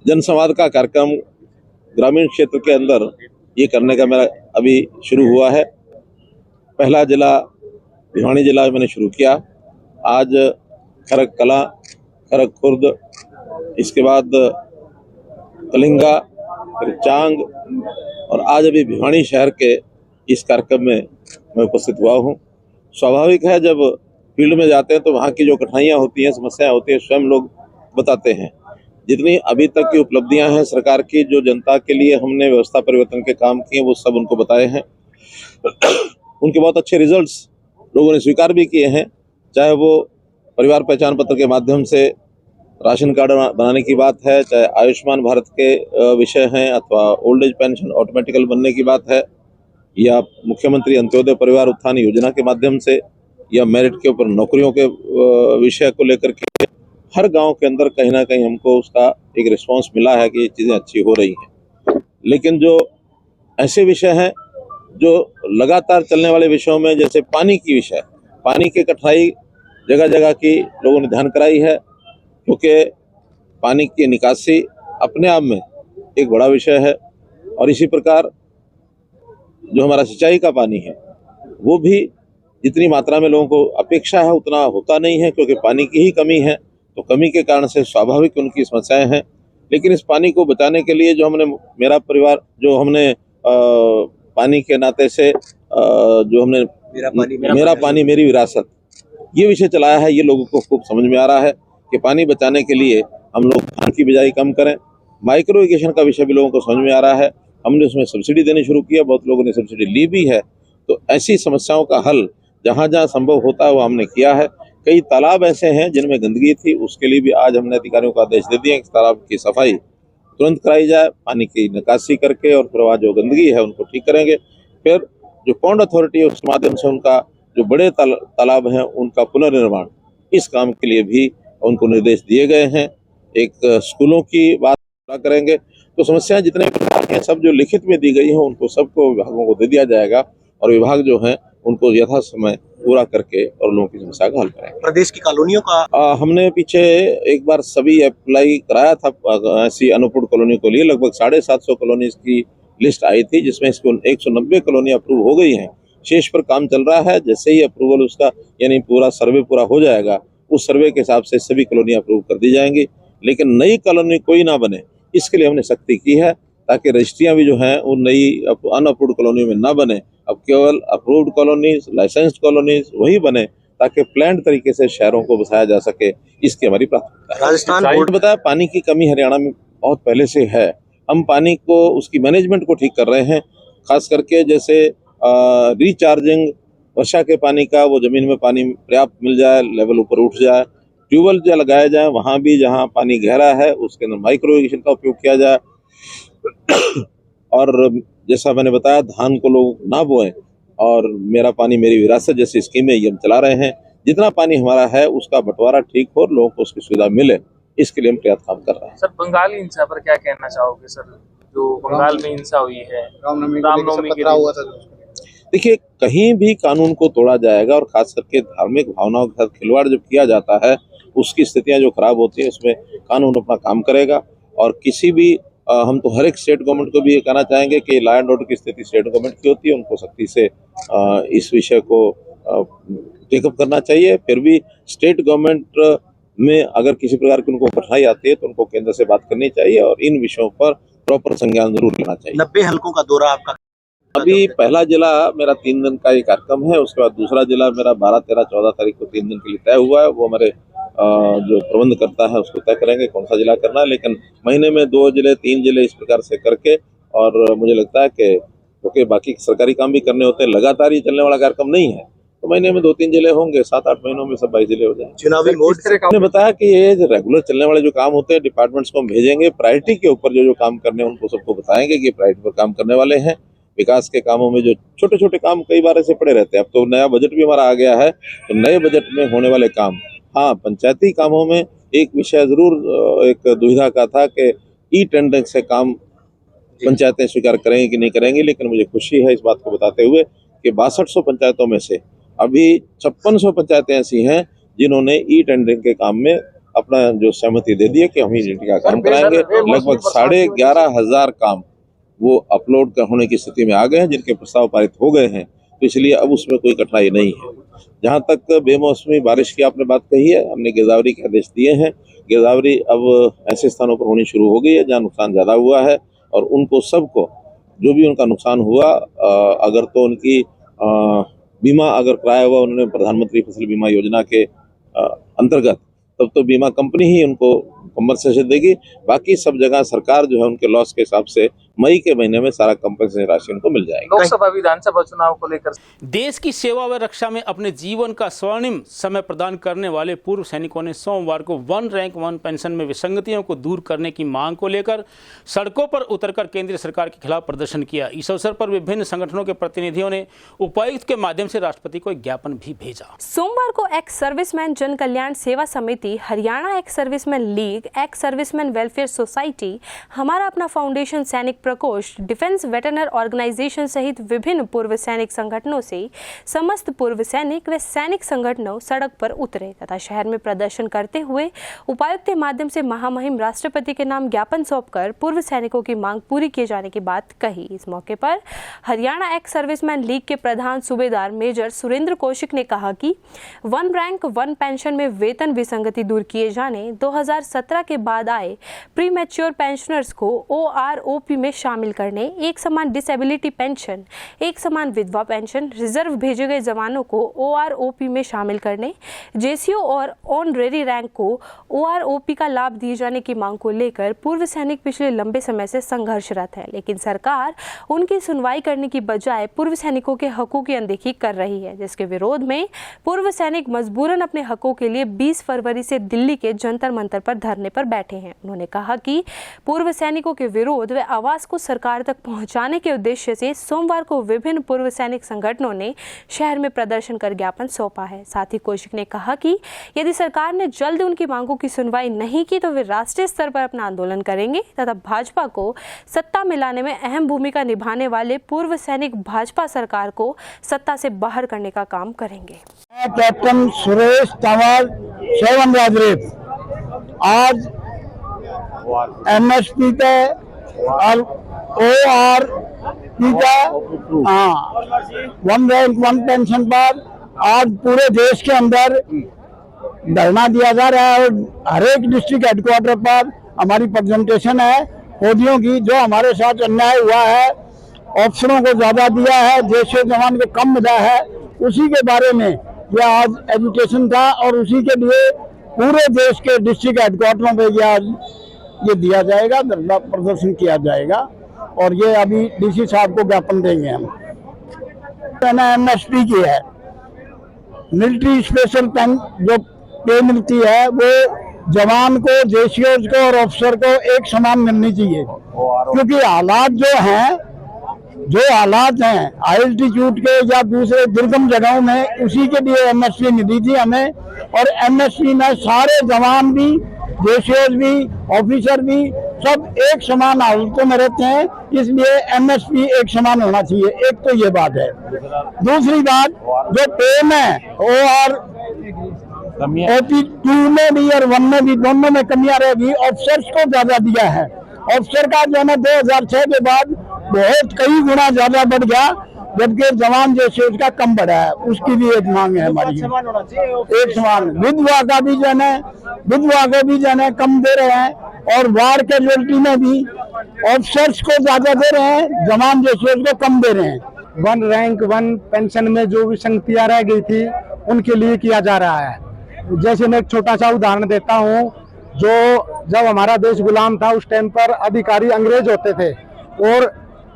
जनसंवाद का कार्यक्रम ग्रामीण क्षेत्र के अंदर ये करने का मेरा अभी शुरू हुआ है। पहला जिला भिवानी जिला मैंने शुरू किया, आज खरक कला, खरक खुर्द, इसके बाद कलिंगा, फिर चांग, और आज अभी भिवानी शहर के इस कार्यक्रम में मैं उपस्थित हुआ हूँ। स्वाभाविक है, जब फील्ड में जाते हैं तो वहाँ की जो कठिनाइयाँ होती हैं, समस्याएं होती हैं, स्वयं लोग बताते हैं। जितनी अभी तक की उपलब्धियां हैं सरकार की, जो जनता के लिए हमने व्यवस्था परिवर्तन के काम किए, वो सब उनको बताए हैं। उनके बहुत अच्छे रिजल्ट्स लोगों ने स्वीकार भी किए हैं, चाहे वो परिवार पहचान पत्र के माध्यम से राशन कार्ड बनाने की बात है, चाहे आयुष्मान भारत के विषय हैं, अथवा ओल्ड एज पेंशन ऑटोमेटिकल बनने की बात है, या मुख्यमंत्री अंत्योदय परिवार उत्थान योजना के माध्यम से, या मेरिट के ऊपर नौकरियों के विषय को लेकर के हर गांव के अंदर कहीं ना कहीं हमको उसका एक रिस्पांस मिला है कि ये चीज़ें अच्छी हो रही हैं। लेकिन जो ऐसे विषय हैं जो लगातार चलने वाले विषयों में, जैसे पानी की विषय, पानी की कठिनाई जगह जगह की लोगों ने ध्यान कराई है, क्योंकि पानी की निकासी अपने आप में एक बड़ा विषय है। और इसी प्रकार जो हमारा सिंचाई का पानी है, वो भी जितनी मात्रा में लोगों को अपेक्षा है उतना होता नहीं है, क्योंकि पानी की ही कमी है। तो कमी के कारण से स्वाभाविक उनकी समस्याएं हैं। लेकिन इस पानी को बचाने के लिए जो हमने, मेरा परिवार, जो हमने पानी के नाते से जो हमने मेरा पानी मेरी विरासत, ये विषय चलाया है, ये लोगों को खूब समझ में आ रहा है कि पानी बचाने के लिए हम लोग धान की बिजाई कम करें। माइक्रो इरिगेशन का विषय भी लोगों को समझ में आ रहा है, हमने उसमें सब्सिडी देनी शुरू किया, बहुत लोगों ने सब्सिडी ली भी है। तो ऐसी समस्याओं का हल जहाँ जहाँ संभव होता है वो हमने किया है। कई तालाब ऐसे हैं जिनमें गंदगी थी, उसके लिए भी आज हमने अधिकारियों को आदेश दे दिए कि तालाब की सफाई तुरंत कराई जाए, पानी की निकासी करके, और फिर वहाँ जो गंदगी है उनको ठीक करेंगे। फिर जो पौंड अथॉरिटी है उसके माध्यम से उनका जो बड़े तालाब हैं उनका पुनर्निर्माण इस काम के लिए भी उनको निर्देश दिए गए हैं। एक स्कूलों की बात करेंगे तो समस्याएं जितने प्रकार की हैं सब जो लिखित में दी गई हैं उनको सबको विभागों को दे दिया जाएगा और विभाग जो है उनको यथा समय पूरा करके और लोगों की समस्या का हल करेंगे। प्रदेश की कॉलोनियों का हमने पीछे एक बार सभी अप्लाई कराया था ऐसी अनुपूर्ण कॉलोनी को लिए, लगभग 750 कॉलोनीज की लिस्ट आई थी जिसमें इसको 190 कॉलोनी अप्रूव हो गई हैं। शेष पर काम चल रहा है, जैसे ही अप्रूवल उसका यानी पूरा सर्वे पूरा हो जाएगा उस सर्वे के हिसाब से सभी कॉलोनी अप्रूव कर दी जाएंगी। लेकिन नई कॉलोनी कोई ना बने इसके लिए हमने सख्ती की है ताकि रजिस्ट्रियां भी जो हैं वो नई अनअप्रूव्ड कॉलोनी में ना बने, अब केवल अप्रूव्ड कॉलोनीज लाइसेंस्ड कॉलोनीज वही बने ताकि प्लान्ड तरीके से शहरों को बसाया जा सके। इसकी हमारी प्राथमिकता है। राजस्थान बोर्ड बताया पानी की कमी हरियाणा में बहुत पहले से है, हम पानी को उसकी मैनेजमेंट को ठीक कर रहे हैं, खास करके जैसे रिचार्जिंग वर्षा के पानी का वो जमीन में पानी पर्याप्त मिल जाए, लेवल ऊपर उठ जाए, ट्यूबवेल जो लगाया जाए वहाँ भी जहाँ पानी गहरा है उसके अंदर माइक्रो इरिगेशन का उपयोग किया जाए और जैसा मैंने बताया धान को लोग ना बोएं और मेरा पानी मेरी विरासत जैसी स्कीमें ये हम चला रहे हैं। जितना पानी हमारा है उसका बंटवारा ठीक हो, लोगों को उसकी सुविधा मिले, इसके लिए हम प्रयास काम कर रहे हैं। सर बंगाली हिंसा पर क्या कहना चाहोगे सर, जो बंगाल में हिंसा हुई है रामनवमी के दिन? देखिए कहीं भी कानून को तोड़ा जाएगा और खास करके धार्मिक भावनाओं के साथ खिलवाड़ जब किया जाता है उसकी स्थितियां जो खराब होती है उसमें कानून अपना काम करेगा और किसी भी हम तो हर एक स्टेट गवर्नमेंट को भी ये कहना चाहेंगे कि लॉ एंड ऑर्डर की स्थिति स्टेट गवर्नमेंट की होती है, उनको सख्ती से इस विषय को टेकअप करना चाहिए। फिर भी स्टेट गवर्नमेंट में अगर किसी प्रकार की उनको कठिनाई आती है तो उनको केंद्र से बात करनी चाहिए और इन विषयों पर प्रॉपर संज्ञान जरूर लेना चाहिए। 90 हलकों का दौरा आपका? अभी पहला जिला मेरा 3 दिन का ये कार्यक्रम है, उसके बाद दूसरा जिला मेरा 12, 13, 14 तारीख को 3 दिन के लिए तय हुआ है। वो हमारे जो प्रबंध करता है उसको तय करेंगे कौन सा जिला करना है, लेकिन महीने में 2 जिले 3 जिले इस प्रकार से करके और मुझे लगता है कि क्योंकि बाकी सरकारी काम भी करने होते हैं, लगातार ये चलने वाला कार्यक्रम नहीं है, तो महीने में 2-3 जिले होंगे, 7-8 महीनों में सब 22 जिले हो जाएंगे। चुनावी मोड से हमने बताया कि ये रेगुलर चलने वाले जो काम होते हैं डिपार्टमेंट्स को हम भेजेंगे, प्रायोरिटी के ऊपर जो काम करने हैं उनको सबको बताएंगे कि प्रायोरिटी पर काम करने वाले हैं। विकास के कामों में जो छोटे छोटे काम कई बार ऐसे पड़े रहते हैं, अब तो नया बजट भी हमारा आ गया है, तो नए बजट में होने वाले काम, हाँ पंचायती कामों में एक विषय जरूर एक दुविधा का था कि ई टेंडरिंग से काम पंचायतें स्वीकार करेंगी कि नहीं करेंगी, लेकिन मुझे खुशी है इस बात को बताते हुए कि 6200 पंचायतों में से अभी 5600 पंचायतें ऐसी हैं जिन्होंने ई टेंडरिंग के काम में अपना जो सहमति दे दी है कि हम ई टेंडरिंग का काम कराएंगे। लगभग 11,500 काम वो अपलोड होने की स्थिति में आ गए हैं जिनके प्रस्ताव पारित हो गए हैं, तो इसलिए अब उसमें कोई कठिनाई नहीं है। जहाँ तक बेमौसमी बारिश की आपने बात कही है, हमने गिरदावरी के आदेश दिए हैं। गिरदावरी अब ऐसे स्थानों पर होनी शुरू हो गई है जहाँ नुकसान ज़्यादा हुआ है और उनको सबको जो भी उनका नुकसान हुआ अगर तो उनकी बीमा अगर कराया हुआ उन्होंने प्रधानमंत्री फसल बीमा योजना के अंतर्गत, तब तो बीमा कंपनी ही उनको कंपनसेशन देगी। बाकी सब जगह सरकार जो है उनके लॉस के हिसाब से मई के महीने में सारा कंपनसेशन राशि उनको मिल जाएगी। लोकसभा विधानसभा चुनाव को लेकर देश की सेवा व रक्षा में अपने जीवन का स्वर्णिम समय प्रदान करने वाले पूर्व सैनिकों ने सोमवार को 1 रैंक 1 पेंशन में विसंगतियों को दूर करने की मांग को लेकर सड़कों पर उतरकर केंद्र सरकार के खिलाफ प्रदर्शन किया। इस अवसर पर विभिन्न संगठनों के प्रतिनिधियों ने उपायुक्त के माध्यम से राष्ट्रपति को एक ज्ञापन भी भेजा। सोमवार को एक्स सर्विसमैन जन कल्याण सेवा समिति, Haryana ex serviceman league, ex serviceman welfare society, हमारा अपना फाउंडेशन, सैनिक प्रकोष्ठ, डिफेंस वेटरनर ऑर्गेनाइजेशन सहित विभिन्न पूर्व सैनिक संगठनों से समस्त पूर्व सैनिक व सैनिक संगठनों सड़क पर उतरे तथा शहर में प्रदर्शन करते हुए उपायुक्त के माध्यम से महामहिम राष्ट्रपति के नाम ज्ञापन सौंपकर पूर्व सैनिकों की मांग पूरी किए जाने की बात कही। इस मौके पर हरियाणा एक्स सर्विसमैन लीग के प्रधान सूबेदार मेजर सुरेंद्र कौशिक ने कहा कि 1 रैंक 1 पेंशन में वेतन विसंगति दूर किए जाने, 2017 के बाद आए प्री मैच्योर पेंशनर्स को OROP में शामिल करने, एक समान डिसेबिलिटी पेंशन, एक समान विधवा पेंशन, रिजर्व भेजे गए जवानों को OROP में शामिल करने, JCO और ऑनरेरी रैंक को OROP का लाभ दिए जाने की मांग को लेकर पूर्व सैनिक पिछले लंबे समय से संघर्षरत है, लेकिन सरकार उनकी सुनवाई करने की बजाय पूर्व सैनिकों के हकों की अनदेखी कर रही है, जिसके विरोध में पूर्व सैनिक मजबूरन अपने हकों के लिए 20 फरवरी से दिल्ली के जंतर मंतर पर धरने पर बैठे हैं। उन्होंने कहा कि पूर्व सैनिकों के विरोध व आवाज को सरकार तक पहुंचाने के उद्देश्य से सोमवार को विभिन्न पूर्व सैनिक संगठनों ने शहर में प्रदर्शन कर ज्ञापन सौंपा है। साथ ही कौशिक ने कहा कि यदि सरकार ने जल्द उनकी मांगों की सुनवाई नहीं की तो वे राष्ट्रीय स्तर पर अपना आंदोलन करेंगे तथा भाजपा को सत्ता में लाने में अहम भूमिका निभाने वाले पूर्व सैनिक भाजपा सरकार को सत्ता से बाहर करने का काम करेंगे। कैप्टन सुरेश तंवर सेवन राजरेत आज एमएसपी पे और ORP का वन रैंक वन पेंशन पर आज पूरे देश के अंदर धरना दिया जा रहा है और हर एक डिस्ट्रिक्ट हेडक्वार्टर पर हमारी प्रेजेंटेशन है फौजियों की। जो हमारे साथ अन्याय हुआ है, ऑप्शनों को ज्यादा दिया है, जैसे जवान को कम मिला है, उसी के बारे में यह आज एजुकेशन था और उसी के लिए पूरे देश के डिस्ट्रिक्ट हेडक्वार्टरों पे ये दिया जाएगा, धरना प्रदर्शन किया जाएगा और ये अभी डीसी साहब को ज्ञापन देंगे हम। MSP की है, मिलिट्री स्पेशल जो पे मिलती है वो जवान को, जेसीओज को और अफसर को एक समान मिलनी चाहिए, क्योंकि हालात जो हालात हैं एल्टीट्यूड के या दूसरे दुर्गम जगहों में, उसी के लिए MSP मिली थी हमें। और MSP में सारे जवान भी, जेसीओज भी, ऑफिसर भी सब एक समान हालतों में रहते हैं, इसलिए MSP एक समान होना चाहिए। एक तो ये बात है। दूसरी बात, जो पे में OP2 में भी और 1 में भी, दोनों में कमियां रहेगी। ऑफिसर्स को ज्यादा दिया है, ऑफिसर का जो है 2006 के बाद बहुत कई गुना ज्यादा बढ़ गया, जबकि जवान जैसे उसका कम बढ़ा है। उसकी भी एक मांग है हमारी, एक समान। विधवा का भी जो है, विधवा को भी जो है कम दे रहे हैं और वार कैजुअलिटी में भी ऑफिसर्स को ज्यादा दे रहे हैं, जवान जैसे उसको कम दे रहे हैं। वन रैंक वन पेंशन में जो विसंगतियां रह गई थी उनके लिए किया जा रहा है। जैसे मैं एक छोटा सा उदाहरण देता हूँ, जो जब हमारा देश गुलाम था उस टाइम पर अधिकारी अंग्रेज होते थे और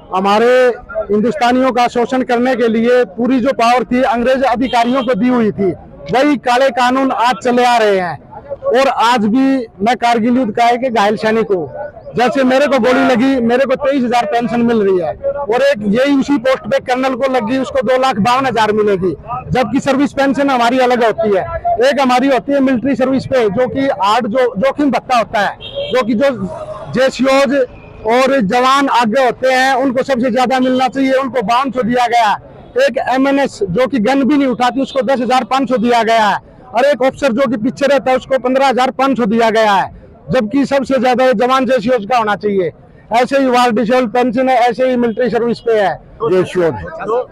हमारे हिंदुस्तानियों का शोषण करने के लिए पूरी जो पावर थी अंग्रेज अधिकारियों को दी हुई थी। वही काले कानून आज चले आ रहे हैं और आज भी मैं कारगिल युद्ध का एक घायल सैनिक हूँ। जैसे मेरे को गोली लगी, मेरे को 23,000 पेंशन मिल रही है और एक यही उसी पोस्ट पे कर्नल को लगी, उसको 2,52,000 मिलेगी, जबकि सर्विस पेंशन हमारी अलग होती है। एक हमारी होती है मिलिट्री सर्विस पे, जो कि 8 जोखिम भत्ता होता है, जो कि जो जेसीओज और जवान आगे होते हैं उनको सबसे ज्यादा मिलना चाहिए, उनको 5200 दिया गया। एक MNS जो कि गन भी नहीं उठाती उसको 10,500 दिया गया है और एक ऑफिसर जो कि पीछे रहता है उसको 15,500 दिया गया है, जबकि सबसे ज्यादा जवान जेसीओज का होना चाहिए। ऐसे ही वार डिसेबल पेंशन है, ऐसे ही मिलिट्री सर्विस पे है जेसीओज,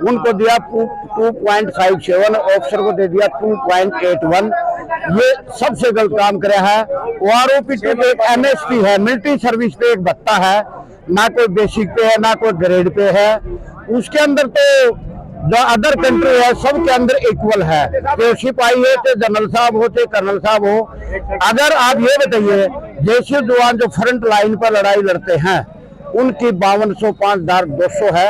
उनको दिया 2.57, ऑफिसर को दे दिया 2.81। ये सबसे गलत काम करे है। OROP पे एक MSP है, मिलिट्री सर्विस पे एक भत्ता है, ना कोई बेसिक पे है ना कोई ग्रेड पे है। उसके अंदर तो जो अदर कंट्री है सबके अंदर इक्वल है, तो सिपाही हो तो जनरल साहब हो तो कर्नल साहब हो। अगर आप ये बताइए, जैसे जवान जो फ्रंट लाइन पर लड़ाई लड़ते हैं उनकी 5200 5,200 है।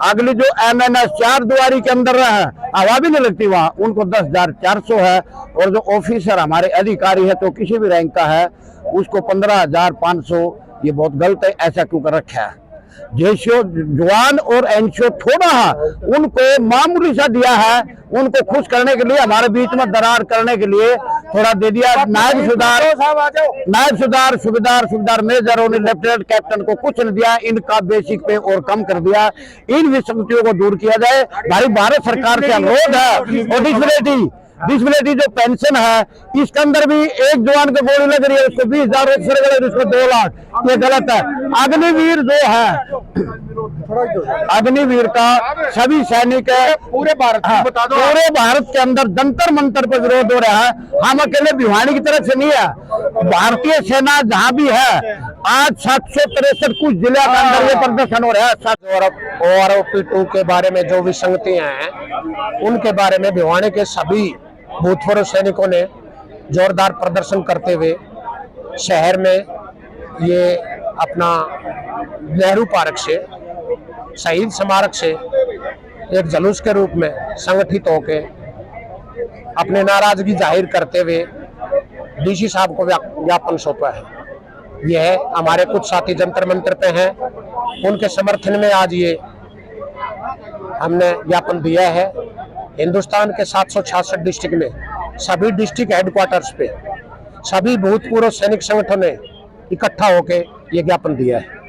अगली जो MNS 4 दुआरी के अंदर है, हवा भी नहीं लगती वहाँ, उनको 10,400 है। और जो ऑफिसर हमारे अधिकारी है तो किसी भी रैंक का है उसको 15,500। ये बहुत गलत है, ऐसा क्यों कर रखा है। जेसीओ जवान और एनसीओ थोड़ा है, उनको मामूली सा दिया है, उनको खुश करने के लिए, हमारे बीच में दरार करने के लिए थोड़ा दे दिया। नायब सुबेदार मेजर और लेफ्टिनेंट कैप्टन को कुछ नहीं दिया, इनका बेसिक पे और कम कर दिया। इन विसंगतियों को दूर किया जाए, भाई भारत सरकार से अनुरोध है। और डिसबिलिटी जो पेंशन है इसके अंदर भी एक जवान को गोली लग रही है उसको 20,000, उसको 2 लाख, ये गलत है। अग्निवीर जो है, अग्निवीर का सभी सैनिक पूरे भारत के अंदर जंतर मंतर पर विरोध हो रहा है। हम अकेले भिवानी की तरफ से नहीं है, भारतीय सेना जहाँ भी है आज 763 कुछ जिले के अंदर ये प्रदर्शन हो रहा है। OROP2 के बारे में जो विसंगतियां हैं उनके बारे में भिवानी के सभी भूतपूर्व सैनिकों ने जोरदार प्रदर्शन करते हुए शहर में ये अपना नेहरू पार्क से, शहीद स्मारक से एक जुलूस के रूप में संगठित होकर अपने नाराजगी जाहिर करते हुए डीसी साहब को ज्ञापन सौंपा है। यह हमारे कुछ साथी जंतर मंतर पे हैं, उनके समर्थन में आज ये हमने ज्ञापन दिया है। हिंदुस्तान के 766 डिस्ट्रिक्ट में सभी डिस्ट्रिक्ट हेडक्वार्टर्स पे सभी भूतपूर्व सैनिक संगठनों ने इकट्ठा होकर ये ज्ञापन दिया है।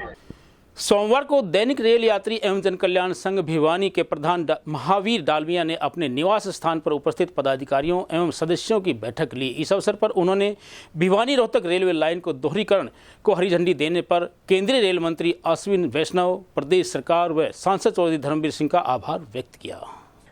सोमवार को दैनिक रेल यात्री एवं जन कल्याण संघ भिवानी के प्रधान महावीर डालमिया ने अपने निवास स्थान पर उपस्थित पदाधिकारियों एवं सदस्यों की बैठक ली। इस अवसर पर उन्होंने भिवानी रोहतक रेलवे लाइन को दोहरीकरण को हरी झंडी देने पर केंद्रीय रेल मंत्री अश्विन वैष्णव, प्रदेश सरकार व सांसद चौधरी धर्मवीर सिंह का आभार व्यक्त किया।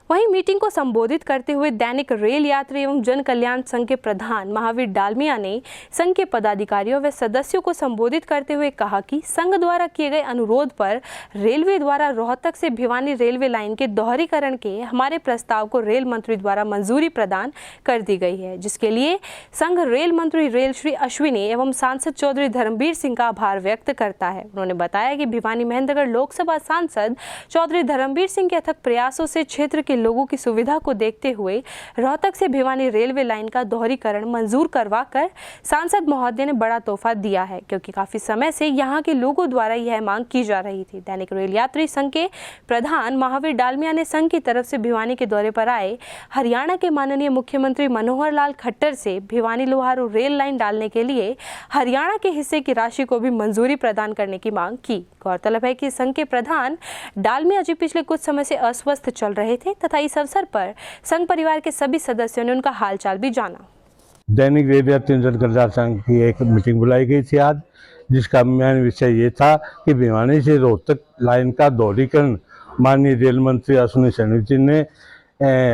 वहीं मीटिंग को संबोधित करते हुए दैनिक रेल यात्री एवं जन कल्याण संघ के प्रधान महावीर डालमिया ने संघ के पदाधिकारियों व सदस्यों को संबोधित करते हुए कहा कि संघ द्वारा किए गए अनुरोध पर रेलवे द्वारा रोहतक से भिवानी रेलवे लाइन के दोहरीकरण के हमारे प्रस्ताव को रेल मंत्री द्वारा मंजूरी प्रदान कर दी गई है, जिसके लिए संघ रेल मंत्री रेल श्री अश्विनी एवं सांसद चौधरी धर्मवीर सिंह का आभार व्यक्त करता है। उन्होंने बताया कि भिवानी महेंद्रगढ़ लोकसभा सांसद चौधरी धर्मवीर सिंह के अथक प्रयासों से क्षेत्र के लोगों की सुविधा को देखते हुए रोहतक से भिवानी रेलवे लाइन का दोहरीकरण मंजूर करवाकर सांसद महोदय ने बड़ा तोहफा दिया है, क्योंकि काफी समय से यहां के लोगों द्वारा यह मांग की जा रही थी। दैनिक रेल यात्री संघ के प्रधान महावीर डालमिया ने संघ की तरफ से भिवानी के दौरे पर आए हरियाणा के माननीय मुख्यमंत्री मनोहर लाल खट्टर से भिवानी लोहारू रेल लाइन डालने के लिए हरियाणा के हिस्से की राशि को भी मंजूरी प्रदान करने की मांग की। गौरतलब है कि संघ के प्रधान डालमिया जी पिछले कुछ समय से अस्वस्थ चल रहे थे तथा इस अवसर पर संघ परिवार के सभी सदस्यों ने उनका हालचाल भी जाना। दैनिक रेल यात्री जन कल्याण संघ की एक मीटिंग बुलाई गई थी आज, जिसका मेन विषय ये था कि भिवानी से रोहतक लाइन का दोहरीकरण माननीय रेल मंत्री अश्विनी वैष्णव जी ने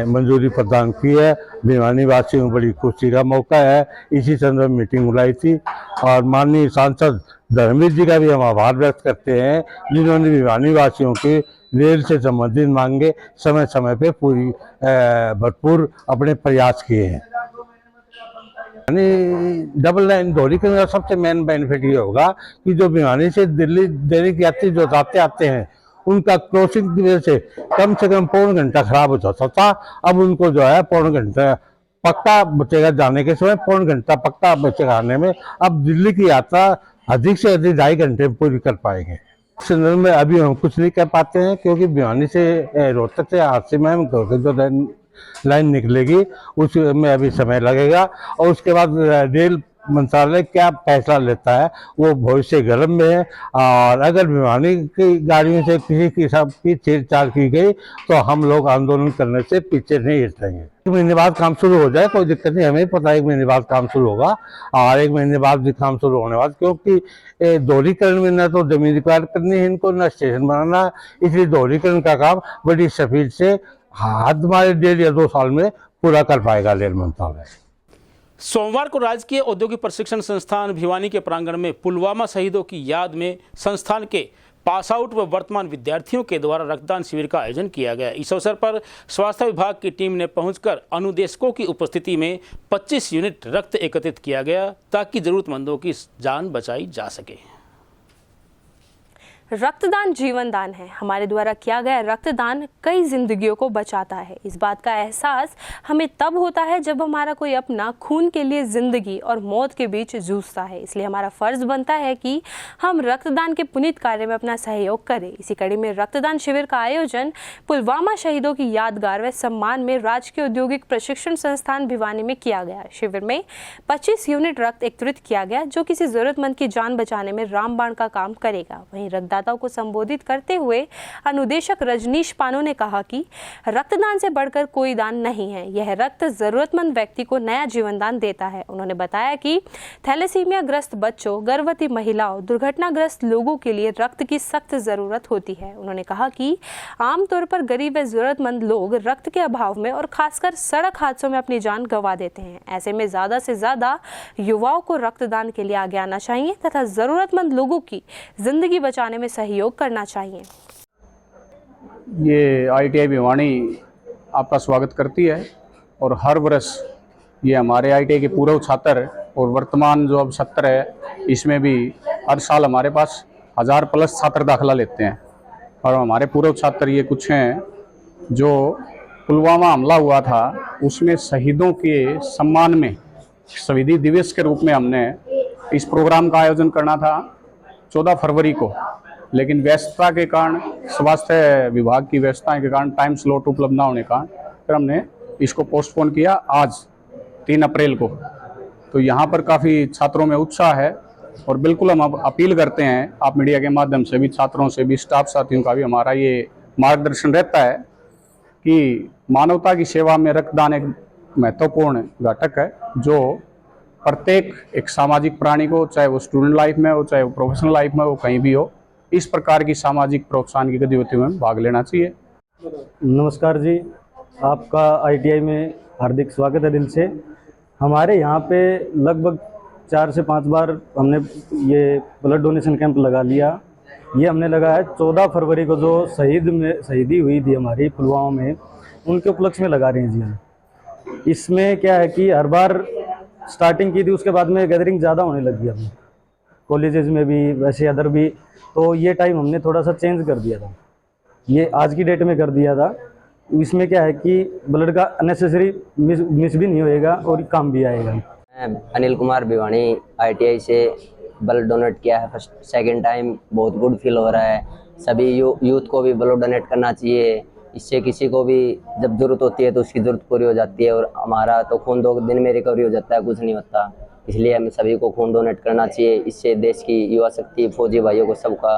मंजूरी प्रदान की है। भिवानी वासियों को बड़ी खुशी का मौका है। इसी संदर्भ में मीटिंग बुलाई थी और माननीय सांसद धर्मवीर जी का भी हम आभार व्यक्त करते हैं, जिन्होंने भिवानी वासियों की रेल से संबंधित मांगे समय समय पे पूरी भरपूर अपने प्रयास किए हैं। यानी डबल लाइन दोहरीकरण का सबसे मेन बेनिफिट ये होगा कि जो भिवानी से दिल्ली दैनिक यात्री जो आते हैं उनका क्रॉसिंग की वजह से कम पौन घंटा खराब हो जाता था। अब उनको जो है पौन घंटा पक्का बचेगा जाने के समय, पौन घंटा पक्का बचेगा आने में। अब दिल्ली की यात्रा अधिक से अधिक 2.5 घंटे पूरी कर पाएंगे। इस संदर्भ में अभी हम कुछ नहीं कर पाते हैं, क्योंकि भिवानी से रोहतक से हादसे में जो लाइन निकलेगी उसमें अभी समय लगेगा और उसके बाद रेल मंत्रालय क्या फैसला लेता है वो भविष्य गर्भ में है। और अगर भिवानी की गाड़ियों से किसी किस्म की छेड़छाड़ की गई तो हम लोग आंदोलन करने से पीछे नहीं हटेंगे। 1 महीने बाद काम शुरू हो जाए कोई दिक्कत नहीं, हमें पता है 1 महीने बाद काम शुरू होगा और 1 महीने बाद भी काम शुरू होने बाद, क्योंकि दोहरीकरण में न तो जमीन रिक्वायर करनी है इनको, न स्टेशन बनाना, इसलिए दोहरीकरण का काम बड़ी स्पीड से हमारे 1.5 या 2 साल में पूरा कर पाएगा रेल मंत्रालय। सोमवार को राजकीय औद्योगिक प्रशिक्षण संस्थान भिवानी के प्रांगण में पुलवामा शहीदों की याद में संस्थान के पास आउट व वर्तमान विद्यार्थियों के द्वारा रक्तदान शिविर का आयोजन किया गया। इस अवसर पर स्वास्थ्य विभाग की टीम ने पहुंचकर अनुदेशकों की उपस्थिति में 25 यूनिट रक्त एकत्रित किया गया ताकि जरूरतमंदों की जान बचाई जा सके। रक्तदान जीवन दान है। हमारे द्वारा किया गया रक्तदान कई जिंदगियों को बचाता है। इस बात का एहसास हमें तब होता है जब हमारा कोई अपना खून के लिए जिंदगी और मौत के बीच जूझता है। इसलिए हमारा फर्ज बनता है कि हम रक्तदान के पुनीत कार्य में अपना सहयोग करें। इसी कड़ी में रक्तदान शिविर का आयोजन पुलवामा शहीदों की यादगार व सम्मान में राजकीय औद्योगिक प्रशिक्षण संस्थान भिवानी में किया गया। शिविर में 25 यूनिट रक्त एकत्रित किया गया, जो किसी जरूरतमंद की जान बचाने में रामबाण का काम करेगा। वहीं रक्तदाताओं को संबोधित करते हुए अनुदेशक रजनीश पानो ने कहा कि रक्तदान से बढ़कर कोई दान नहीं है। यह रक्त जरूरतमंद व्यक्ति को नया जीवन दान देता है। उन्होंने बताया कि थैलेसीमिया ग्रस्त बच्चों, गर्भवती महिलाओं, दुर्घटनाग्रस्त लोगों के लिए रक्त की सख्त जरूरत होती है। उन्होंने कहा कि आमतौर पर गरीब व जरूरतमंद लोग रक्त के अभाव में और खासकर सड़क हादसों में अपनी जान गंवा देते हैं। ऐसे में ज्यादा से ज्यादा युवाओं को रक्तदान के लिए आगे आना चाहिए तथा जरूरतमंद लोगों की जिंदगी बचाने में सहयोग करना चाहिए। ये ITI भिवानी आपका स्वागत करती है और हर वर्ष ये हमारे ITI के पूर्व छात्र और वर्तमान जो अब सत्र है इसमें भी हर साल हमारे पास 1000+ छात्र दाखिला लेते हैं। और हमारे पूर्व छात्र ये कुछ हैं जो पुलवामा हमला हुआ था उसमें शहीदों के सम्मान में संविधि दिवस के रूप में हमने इस प्रोग्राम का आयोजन करना था 14 फरवरी को, लेकिन व्यस्तता के कारण, स्वास्थ्य विभाग की व्यस्तता के कारण, टाइम स्लॉट उपलब्ध न होने के कारण फिर हमने इसको पोस्टपोन किया आज 3 अप्रैल को। तो यहाँ पर काफ़ी छात्रों में उत्साह है और बिल्कुल हम अब अपील करते हैं, आप मीडिया के माध्यम से भी, छात्रों से भी, स्टाफ साथियों का भी हमारा ये मार्गदर्शन रहता है कि मानवता की सेवा में रक्तदान एक महत्वपूर्ण घटक है, जो प्रत्येक एक सामाजिक प्राणी को, चाहे वो स्टूडेंट लाइफ में हो, चाहे वो प्रोफेशनल लाइफ में हो, कहीं भी हो, इस प्रकार की सामाजिक प्रोत्साहन की गतिविधियों में भाग लेना चाहिए। नमस्कार जी, आपका ITI में हार्दिक स्वागत है दिल से। हमारे यहाँ पे लगभग 4 से 5 बार हमने ये ब्लड डोनेशन कैंप लगा लिया। ये हमने लगाया 14 फरवरी को, जो शहीदी हुई थी हमारी पुलवामा में, उनके उपलक्ष्य में लगा रहे हैं जी हम। इसमें क्या है कि हर बार स्टार्टिंग की थी, उसके बाद में गैदरिंग ज़्यादा होने लगी हमने, कॉलेजेस में भी, वैसे अदर भी, तो ये टाइम हमने थोड़ा सा चेंज कर दिया था, ये आज की डेट में कर दिया था। इसमें क्या है कि ब्लड का अननेसेसरी मिस भी नहीं होएगा और काम भी आएगा। मैं अनिल कुमार भिवानी ITI से ब्लड डोनेट किया है फर्स्ट सेकंड टाइम। बहुत गुड फील हो रहा है। सभी यूथ को भी ब्लड डोनेट करना चाहिए, इससे किसी को भी जब ज़रूरत होती है तो उसकी ज़रूरत पूरी हो जाती है। और हमारा तो खून 2 दिन में रिकवरी हो जाता है, कुछ नहीं होता। इसलिए हमें सभी को खून डोनेट करना चाहिए, इससे देश की युवा शक्ति, फौजी भाइयों को सबका।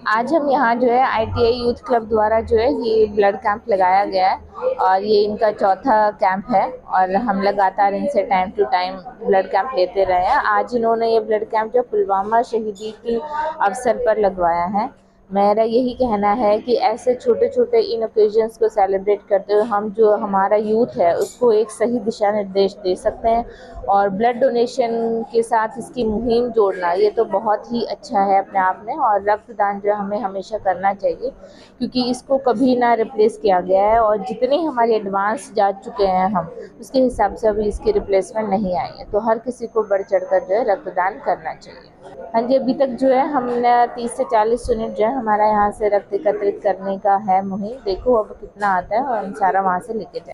आज हम यहाँ जो है ITI यूथ क्लब द्वारा जो है ये ब्लड कैंप लगाया गया है और ये इनका चौथा कैंप है और हम लगातार इनसे time to time blood camp लेते रहे हैं। आज इन्होंने ये ब्लड कैंप जो पुलवामा शहीदी के अवसर पर लगवाया है। मेरा यही कहना है कि ऐसे छोटे छोटे इन ओकेजन्स को सेलिब्रेट करते हुए हम जो हमारा यूथ है उसको एक सही दिशा निर्देश दे सकते हैं। और ब्लड डोनेशन के साथ इसकी मुहिम जोड़ना ये तो बहुत ही अच्छा है अपने आप में। और रक्तदान जो हमें हमेशा करना चाहिए क्योंकि इसको कभी ना रिप्लेस किया गया है और जितने हमारे एडवांस जा चुके हैं हम उसके हिसाब से अभी इसकी रिप्लेसमेंट नहीं आई है। तो हर किसी को बढ़ चढ़ कर जो है रक्तदान करना चाहिए। हाँ जी, अभी तक जो है हमने 30 से 40 यूनिट जो है हमारा यहाँ से रक्त एकत्रित करने का है मुहिम। देखो अब कितना आता है और हम सारा वहाँ से लेके जाए।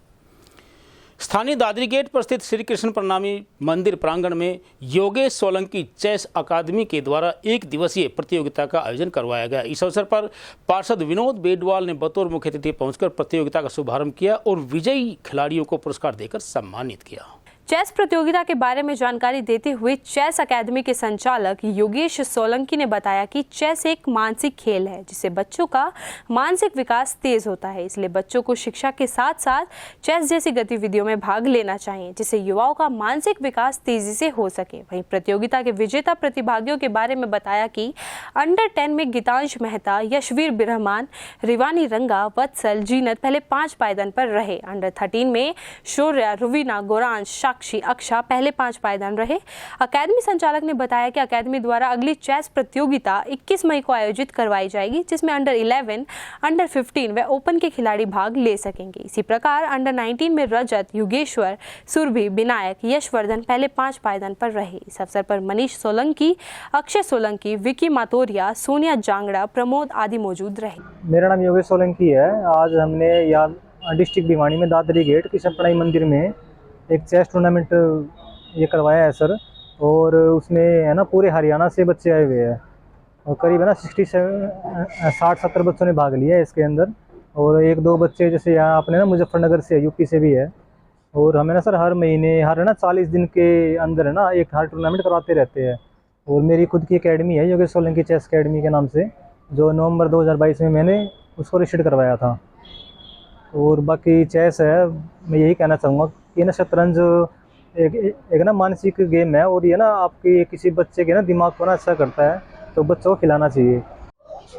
स्थानीय दादरी गेट पर स्थित श्री कृष्ण प्रणामी मंदिर प्रांगण में योगेश सोलंकी चेस अकादमी के द्वारा 1 दिवसीय प्रतियोगिता का आयोजन करवाया गया। इस अवसर पर पार्षद विनोद बेडवाल ने बतौर मुख्य अतिथि पहुंचकर प्रतियोगिता का शुभारंभ किया और विजयी खिलाड़ियों को पुरस्कार देकर सम्मानित किया। चेस प्रतियोगिता के बारे में जानकारी देते हुए चेस अकादमी के संचालक योगेश सोलंकी ने बताया कि चेस एक मानसिक खेल है जिससे बच्चों का मानसिक विकास तेज होता है। इसलिए बच्चों को शिक्षा के साथ साथ चेस जैसी गतिविधियों में भाग लेना चाहिए जिससे युवाओं का मानसिक विकास तेजी से हो सके। वहीं प्रतियोगिता के विजेता प्रतिभागियों के बारे में बताया कि अंडर 10 में गीतांश मेहता, यशवीर बिरहमान, रिवानी रंगा, वत्सल, जीनत पहले 5 पायदान पर रहे। अंडर 13 में शौर्या, रुवीना, गोरांश, अक्षा पहले 5 पायदान रहे। अकादमी संचालक ने बताया कि अकादमी द्वारा अगली चेस प्रतियोगिता 21 मई को आयोजित करवाई जाएगी जिसमें अंडर 11, अंडर 15 व ओपन के खिलाड़ी भाग ले सकेंगे। इसी प्रकार अंडर 19 में रजत, युगेश्वर, सुरभि, विनायक, यशवर्धन पहले 5 पायदान पर रहे। इस अवसर पर मनीष सोलंकी, अक्षय सोलंकी, विकी मातोरिया, सोनिया जांगड़ा, प्रमोद आदि मौजूद रहे। मेरा नाम योगेश सोलंकी है। आज हमने यहाँ डिस्ट्रिक्ट भिवानी में दादरी गेट कृष्ण प्रणामी मंदिर में एक चेस टूर्नामेंट ये करवाया है सर। और उसमें है ना पूरे हरियाणा से बच्चे आए हुए हैं और करीब है ना 60-70 बच्चों ने भाग लिया है इसके अंदर। और 1-2 बच्चे जैसे यहाँ अपने ना मुजफ्फरनगर से, यूपी से भी है। और हमें ना सर हर महीने, हर है ना 40 दिन के अंदर है ना एक हर टूर्नामेंट करवाते रहते हैं। और मेरी खुद की अकेडमी है योगेश सोलंकी चेस अकेडमी के नाम से, जो नवंबर 2022 में मैंने उसको रजिस्टर्ड करवाया था। और बाकी चेस है, मैं यही कहना चाहूँगा कि ना शतरंज एक ना मानसिक गेम है और ये ना आपके किसी बच्चे के ना दिमाग को ना अच्छा करता है, तो बच्चों को खिलाना चाहिए।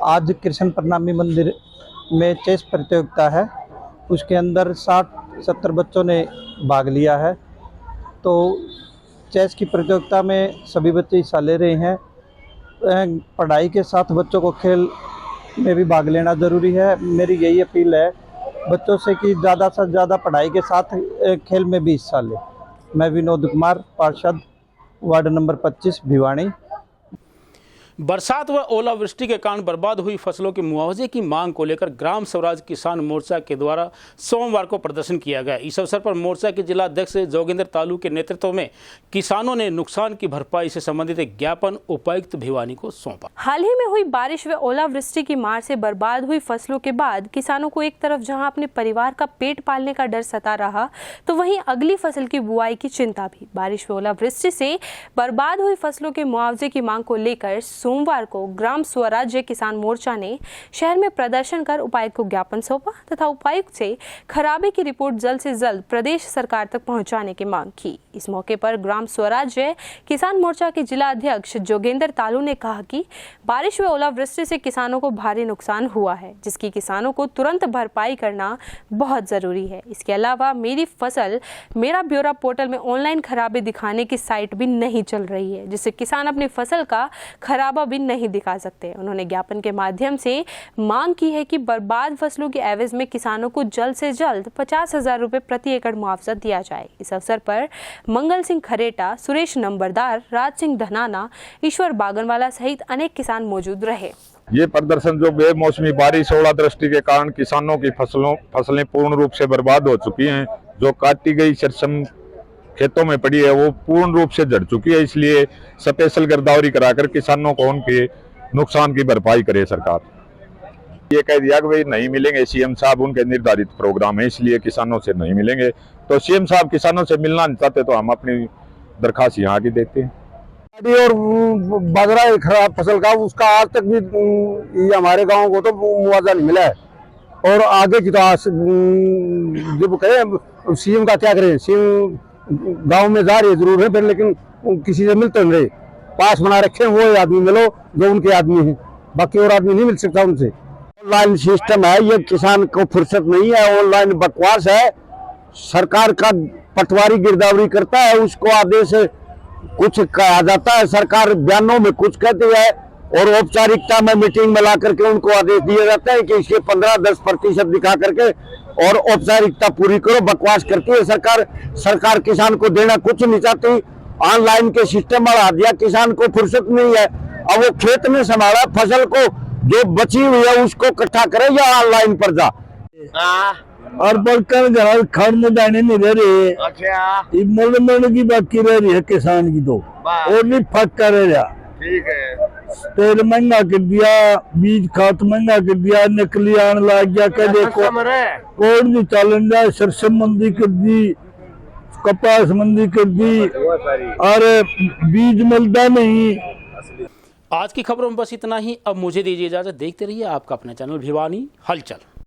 आज कृष्ण प्रणामी मंदिर में चेस प्रतियोगिता है, उसके अंदर 60-70 बच्चों ने भाग लिया है। तो चेस की प्रतियोगिता में सभी बच्चे हिस्सा ले रहे हैं। पढ़ाई के साथ बच्चों को खेल में भी भाग लेना ज़रूरी है। मेरी यही अपील है बच्चों से कि ज़्यादा से ज़्यादा पढ़ाई के साथ खेल में भी हिस्सा लें। मैं विनोद कुमार, पार्षद, वार्ड नंबर 25 भिवानी। बरसात व ओलावृष्टि के कारण बर्बाद हुई फसलों के मुआवजे की मांग को लेकर ग्राम स्वराज किसान मोर्चा के द्वारा सोमवार को प्रदर्शन किया गया। इस अवसर पर मोर्चा के जिला अध्यक्ष जोगेंद्र तालू के नेतृत्व में किसानों ने नुकसान की भरपाई से संबंधित एक ज्ञापन उपायुक्त भिवानी को सौंपा। हाल ही में हुई बारिश व ओलावृष्टि की मार से बर्बाद हुई फसलों के बाद किसानों को एक तरफ जहां अपने परिवार का पेट पालने का डर सता रहा, तो वहीं अगली फसल की बुआई की चिंता भी। बारिश व ओलावृष्टि से बर्बाद हुई फसलों के मुआवजे की मांग को लेकर सोमवार को ग्राम स्वराज्य किसान मोर्चा ने शहर में प्रदर्शन कर उपायुक्त को ज्ञापन सौंपा तथा उपायुक्त से खराबे की रिपोर्ट जल्द से जल्द प्रदेश सरकार तक पहुंचाने की मांग की। इस मौके पर ग्राम स्वराज्य किसान मोर्चा के जिला अध्यक्ष जोगेंद्र तालू ने कहा कि बारिश व ओलावृष्टि से किसानों को भारी नुकसान हुआ है, जिसकी किसानों को तुरंत भरपाई करना बहुत जरूरी है। इसके अलावा मेरी फसल मेरा ब्यौरा पोर्टल में ऑनलाइन खराबे दिखाने की साइट भी नहीं चल रही है, जिससे किसान अपनी फसल का खराबा भी नहीं दिखा सकते। उन्होंने ज्ञापन के माध्यम से मांग की है कि बर्बाद फसलों के एवज में किसानों को जल्द से जल्द 50,000 रुपए प्रति एकड़ मुआवजा दिया जाए। इस अवसर पर मंगल सिंह खरेटा, सुरेश नंबरदार, राज सिंह धनाना, ईश्वर बागनवाला सहित अनेक किसान मौजूद रहे। ये प्रदर्शन जो बेमौसमी बारिश ओलावृष्टि के कारण किसानों की फसलें पूर्ण रूप से बर्बाद हो चुकी हैं, जो काटी गई सरसों खेतों में पड़ी है वो पूर्ण रूप से झड़ चुकी है। इसलिए स्पेशल गिरदावरी कराकर किसानों को उनके नुकसान की भरपाई करे सरकार। ये कह दिया कि भाई नहीं मिलेंगे, सीएम साहब उनके निर्धारित प्रोग्राम है इसलिए किसानों से नहीं मिलेंगे। तो सीएम साहब किसानों से मिलना नहीं चाहते तो हम अपनी दरखास्त यहाँ की देते हैं। और बाजरा खराब फसल का उसका आज तक भी हमारे गांव को तो मुआवजा नहीं मिला है। और आगे की तो जब कहें सीएम का क्या करें, सीएम गांव में जा रहे जरूर है फिर, लेकिन किसी से मिलते नहीं रहे। पास बना रखे वो आदमी मिलो जो उनके आदमी हैं, बाकी और आदमी नहीं मिल सकता उनसे। ऑनलाइन सिस्टम है, ये किसान को फुर्सत नहीं है, ऑनलाइन बकवास है। सरकार का पटवारी गिरदावरी करता है, उसको आदेश कुछ कहा जाता है, सरकार बयानों में कुछ कहती है और औपचारिकता में मीटिंग में ला करके उनको आदेश दिया जाता है कि इसके 15-10% दिखा करके और औपचारिकता पूरी करो। बकवास करती है सरकार। सरकार किसान को देना कुछ नहीं चाहती, ऑनलाइन के सिस्टम बढ़ा दिया, किसान को फुर्सत नहीं है। अब वो खेत में संभाला फसल को, जो बची हुई है उसको इकट्ठा करे या ऑनलाइन पर जा। और बड़कर घर खड़ में जाने नहीं रह रहे। अच्छा, मन की बाकी रह रही है किसान की, तो और नहीं फट कर रहा। ठीक है, तेल महंगा कर दिया, बीज खाद महंगा कर दिया, नकली आने लग गया। क्या देखो कोड नहीं चलन रहा, सरसों मंदी कर दी, कपास मंदी कर दी और बीज मिलता नहीं। आज की खबरों में बस इतना ही। अब मुझे दीजिए इजाजत। देखते रहिए आपका अपना चैनल भिवानी हलचल।